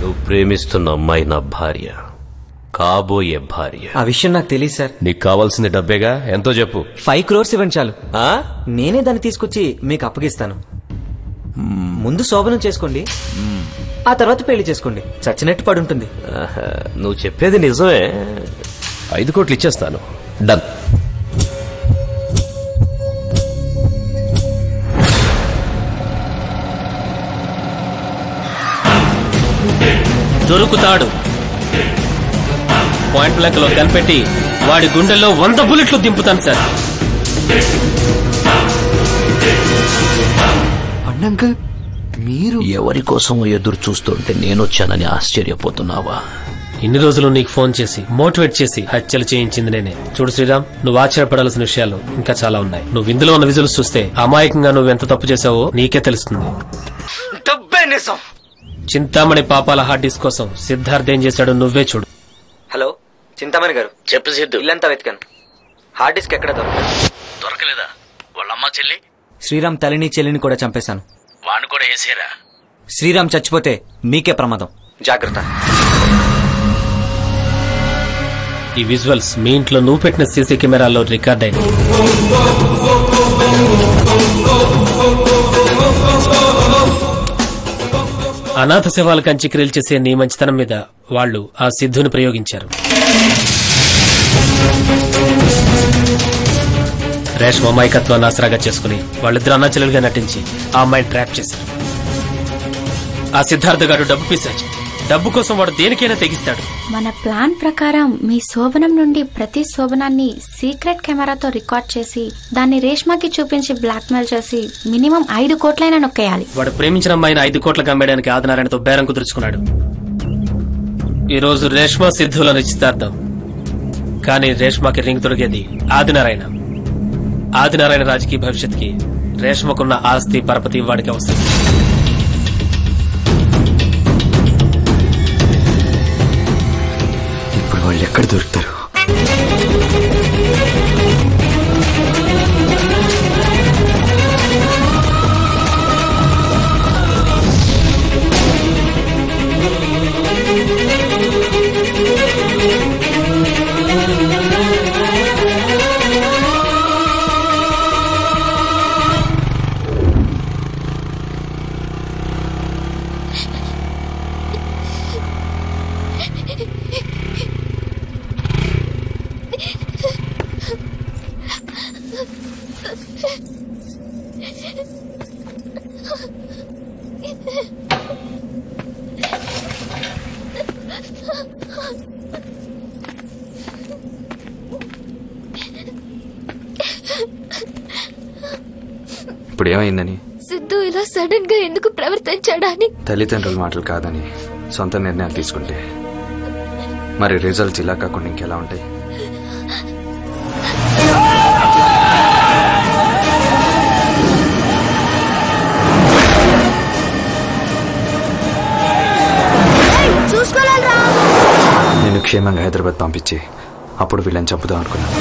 నువ్వు ప్రేమిస్తున్న అమ్మాయి నా భార్య, కాబోయే భార్య. ఆ విషయం నాకు తెలియదు సార్. నీకు కావాల్సింది డబ్బేగా, ఎంతో చెప్పు. 5 crores ఇవ్వండి చాలు. నేనే దాన్ని తీసుకొచ్చి మీకు అప్పగిస్తాను. ముందు శోభనం చేసుకోండి, ఆ తర్వాత పెళ్లి చేసుకోండి. చచ్చినట్టు పడుంటుంది. నువ్వు చెప్పేది నిజమే. 5 కోట్లు ఇచ్చేస్తాను. డన్. దొరుకుతాడు. పాయింట్ బ్లాక్ లో కనిపెట్టి వాడి గుండెల్లో 100 బుల్లెట్లు దింపుతాను సార్. అంకుల్, మీరు ఎవరి కోసం ఎదురు చూస్తుంటే నేనొచ్చానని ఆశ్చర్యపోతున్నావా? ఇన్ని రోజులు నీకు ఫోన్ చేసి మోటివేట్ చేసి హత్యలు చేయించింది నేనే. చూడు శ్రీరామ్, నువ్వు ఆశ్చర్యపడాల్సిన విషయాలు ఇంకా చాలా ఉన్నాయి. నువ్వు ఇందులో ఉన్న విజువల్స్ చూస్తే అమాయకంగా నువ్వు ఎంత తప్పు చేసావో నీకే తెలుస్తుంది. డబ్బే నిజం. చింతామణి పాపాల హార్డ్ డిస్క్ కోసం సిద్ధార్థ్ ఏం చేశాడు నువ్వే చూడు. హలో చింతామణి గారు. చెప్పు సిద్ధు. ఇల్లంతా వెతికాను, హార్డ్ డిస్క్ ఎక్కడ దొరకలేదా? వాళ్ళమ్మ చెల్లి శ్రీరామ్ తల్లిని చెల్లిని కూడా చంపేశాను. వాణ్ణి కూడా వేసేరా? శ్రీరామ్ చచ్చిపోతే మీకే ప్రమాదం, జాగ్రత్త. ఈ విజువల్స్ మీ ఇంట్లో నువ్వు పెట్టిన సీసీ కెమెరాలో రికార్డ్ అయింది. అనాథ శవాలకు అంత్యక్రియలు చేసే నీ మంచితనం మీద వాళ్ళు ఆ సిద్ధుని ప్రయోగించారు. రేష్మ అమాయకత్వాన్ని ఆసరాగా చేసుకుని వాళ్ళిద్దరు అన్నాచెల్లెలుగా నటించి ఆ అమ్మాయిని ట్రాప్ చేశారు. ఆ సిద్ధార్థ గారు డబ్బు పిశాచి. డబ్బు కోసం వాడు దేనికైనా తెగిస్తాడు. మన ప్లాన్ ప్రకారం మీ శోభనం నుండి ప్రతి శోభనాన్ని సీక్రెట్ కెమెరాతో రికార్డ్ చేసి దాన్ని రేష్మాకి చూపించి బ్లాక్మెయిల్ చేసి మినిమం 5 కోట్లైనా నొక్కేయాలి. వాడు ప్రేమించిన అమ్మాయిని 5 కోట్లకు అమ్మేయడానికి ఆదినారాయణతో బేరం కుదుర్చుకున్నాడు. ఈ రోజు రేష్మా సిద్ధుల నిశ్చితార్థం. కానీ రేష్మాకి రింగ్ దొరికేది ఆదినారాయణ. ఆదినారాయణ రాజకీయ భవిష్యత్తుకి రేష్మకున్న ఆస్తి పరపతి వాడికి అవసరం. ఇప్పుడు వాళ్ళు ఎక్కడ దొరుకుతారు? ఇప్పుడు ఏమైందని? సిద్ధు ఇలా సడన్ గా ఎందుకు ప్రవర్తించాడా అని. తల్లిదండ్రుల మాటలు కాదని సొంత నిర్ణయాలు తీసుకుంటే మరి రిజల్ట్స్ ఇలా కాకుండా ఇంకెలా ఉంటాయి? నేను క్షేమంగా హైదరాబాద్ పంపించి అప్పుడు వీళ్ళని చంపుదాం అనుకున్నాను.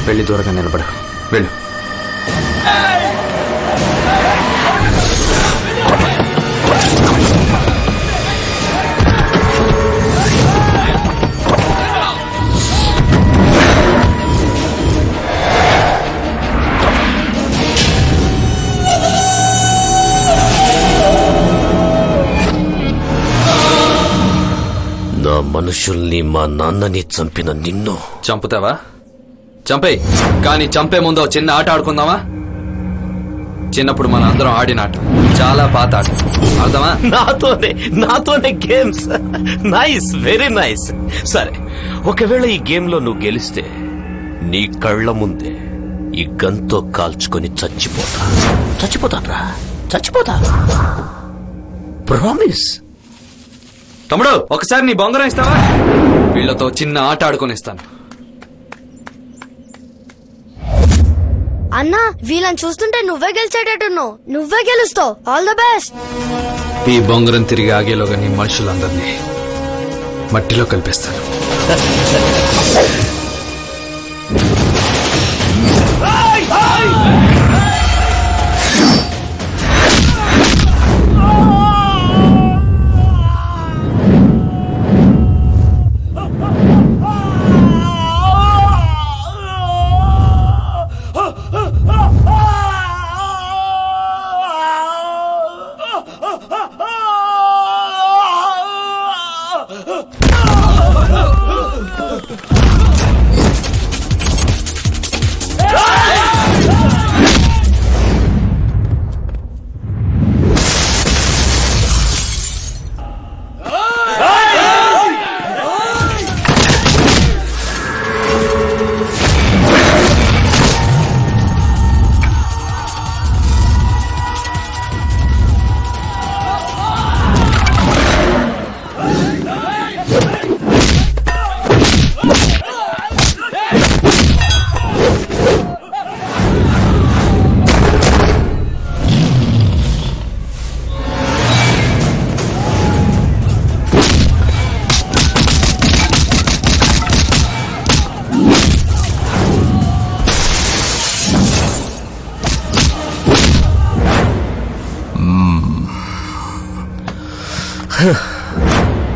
వెళ్ళి దూరంగా నిలబడు. వెళ్ళు. నా మనుషుల్ని మా నాన్నని చంపిన నిన్ను చంపుతావా? చంపేయ్. కానీ చంపే ముందు చిన్న ఆట ఆడుకుందామా? చిన్నప్పుడు మన అందరం ఆడిన ఆట, చాలా పాత ఆట. అర్థమా? నాతోనే గేమ్స్. Nice, very nice. సరే, ఒకవేళ ఈ గేమ్ లో నువ్వు గెలిస్తే నీ కళ్ళ ముందే ఈ గన్తో కాల్చుకొని చచ్చిపోతా. ప్రామిస్. తమ్ముడు, ఒకసారి నీ బొంగరం ఇస్తావా? వీళ్లతో చిన్న ఆట ఆడుకొనిస్తాను. అన్నా, వీళ్ళని చూస్తుంటే నువ్వే గెలిచేటట్టున్నావు. నువ్వే గెలుస్తావు. All the best. ఈ బొంగరం తిరిగి ఆగేలోగా నీ మనుషులందరినీ మట్టిలో కలిపేస్తాను.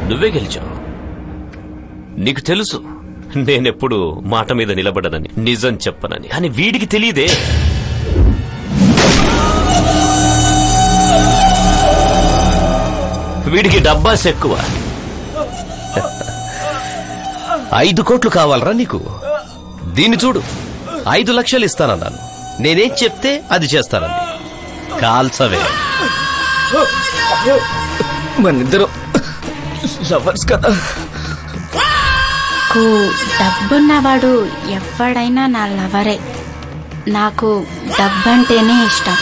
నువ్వే గెలిచావు. నీకు తెలుసు నేనెప్పుడు మాట మీద నిలబడనని, నిజం చెప్పనని. కానీ వీడికి తెలియదే. వీడికి డబ్బాస్ ఎక్కువ. 5 కోట్లు కావాలరా నీకు? దీన్ని చూడు, 5 లక్షలు ఇస్తానన్నాను. నేనేం చెప్తే అది చేస్తానండి. కాల్సవే. మనిద్దరం లవర్స్ కదా. నాకు డబ్బున్నవాడు ఎవడైనా నా లవరే. నాకు డబ్బంటేనే ఇష్టం.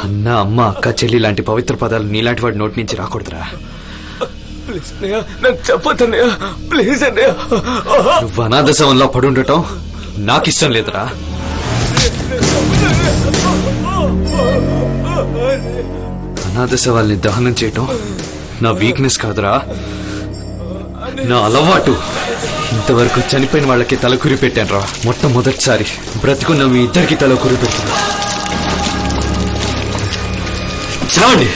అన్న అమ్మ అక్క చెల్లి లాంటి పవిత్ర పదాలు నీలాంటి వాడి నోటి నుంచి రాకూడదురా. ప్లీజ్ అన్నయ్య నాకు చెప్పొద్దన్నయ్య ప్లీజ్ అన్నయ్య. నువ్వు అనాథ శవంలో పడుండటం నాకు ఇష్టం లేదురా. అనాథ శవాల్ని దహనం చేయటం నా వీక్నెస్ కాదురా, నా అలవాటు. ఇంతవరకు చనిపోయిన వాళ్ళకి తలకురి పెట్టాను రా. మొట్టమొదటిసారి బ్రతికున్న మీ ఇద్దరికి తలకురి పెడుతున్నా. చావండి.